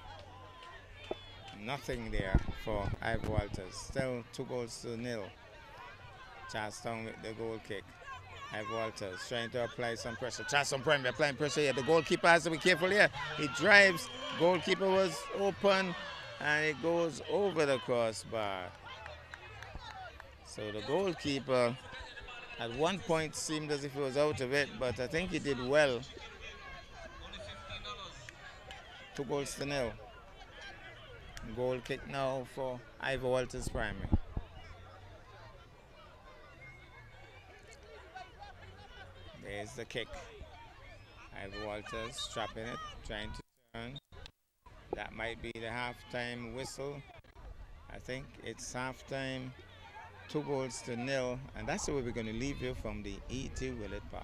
nothing there for Ivy Walters. Still 2-0. Charlestown with the goal kick. Ivy Walters trying to apply some pressure. Charlestown Primary applying pressure here. The goalkeeper has to be careful here. He drives. Goalkeeper was open, and it goes over the crossbar. So the goalkeeper at one point seemed as if he was out of it, but I think he did well. 2-0. Goal kick now for Ivy Walters Primary. There's the kick. Ivy Walters trapping it, trying to turn. That might be the halftime whistle. I think it's halftime. 2-0, and that's where we're going to leave you from the E.T. Willett Park.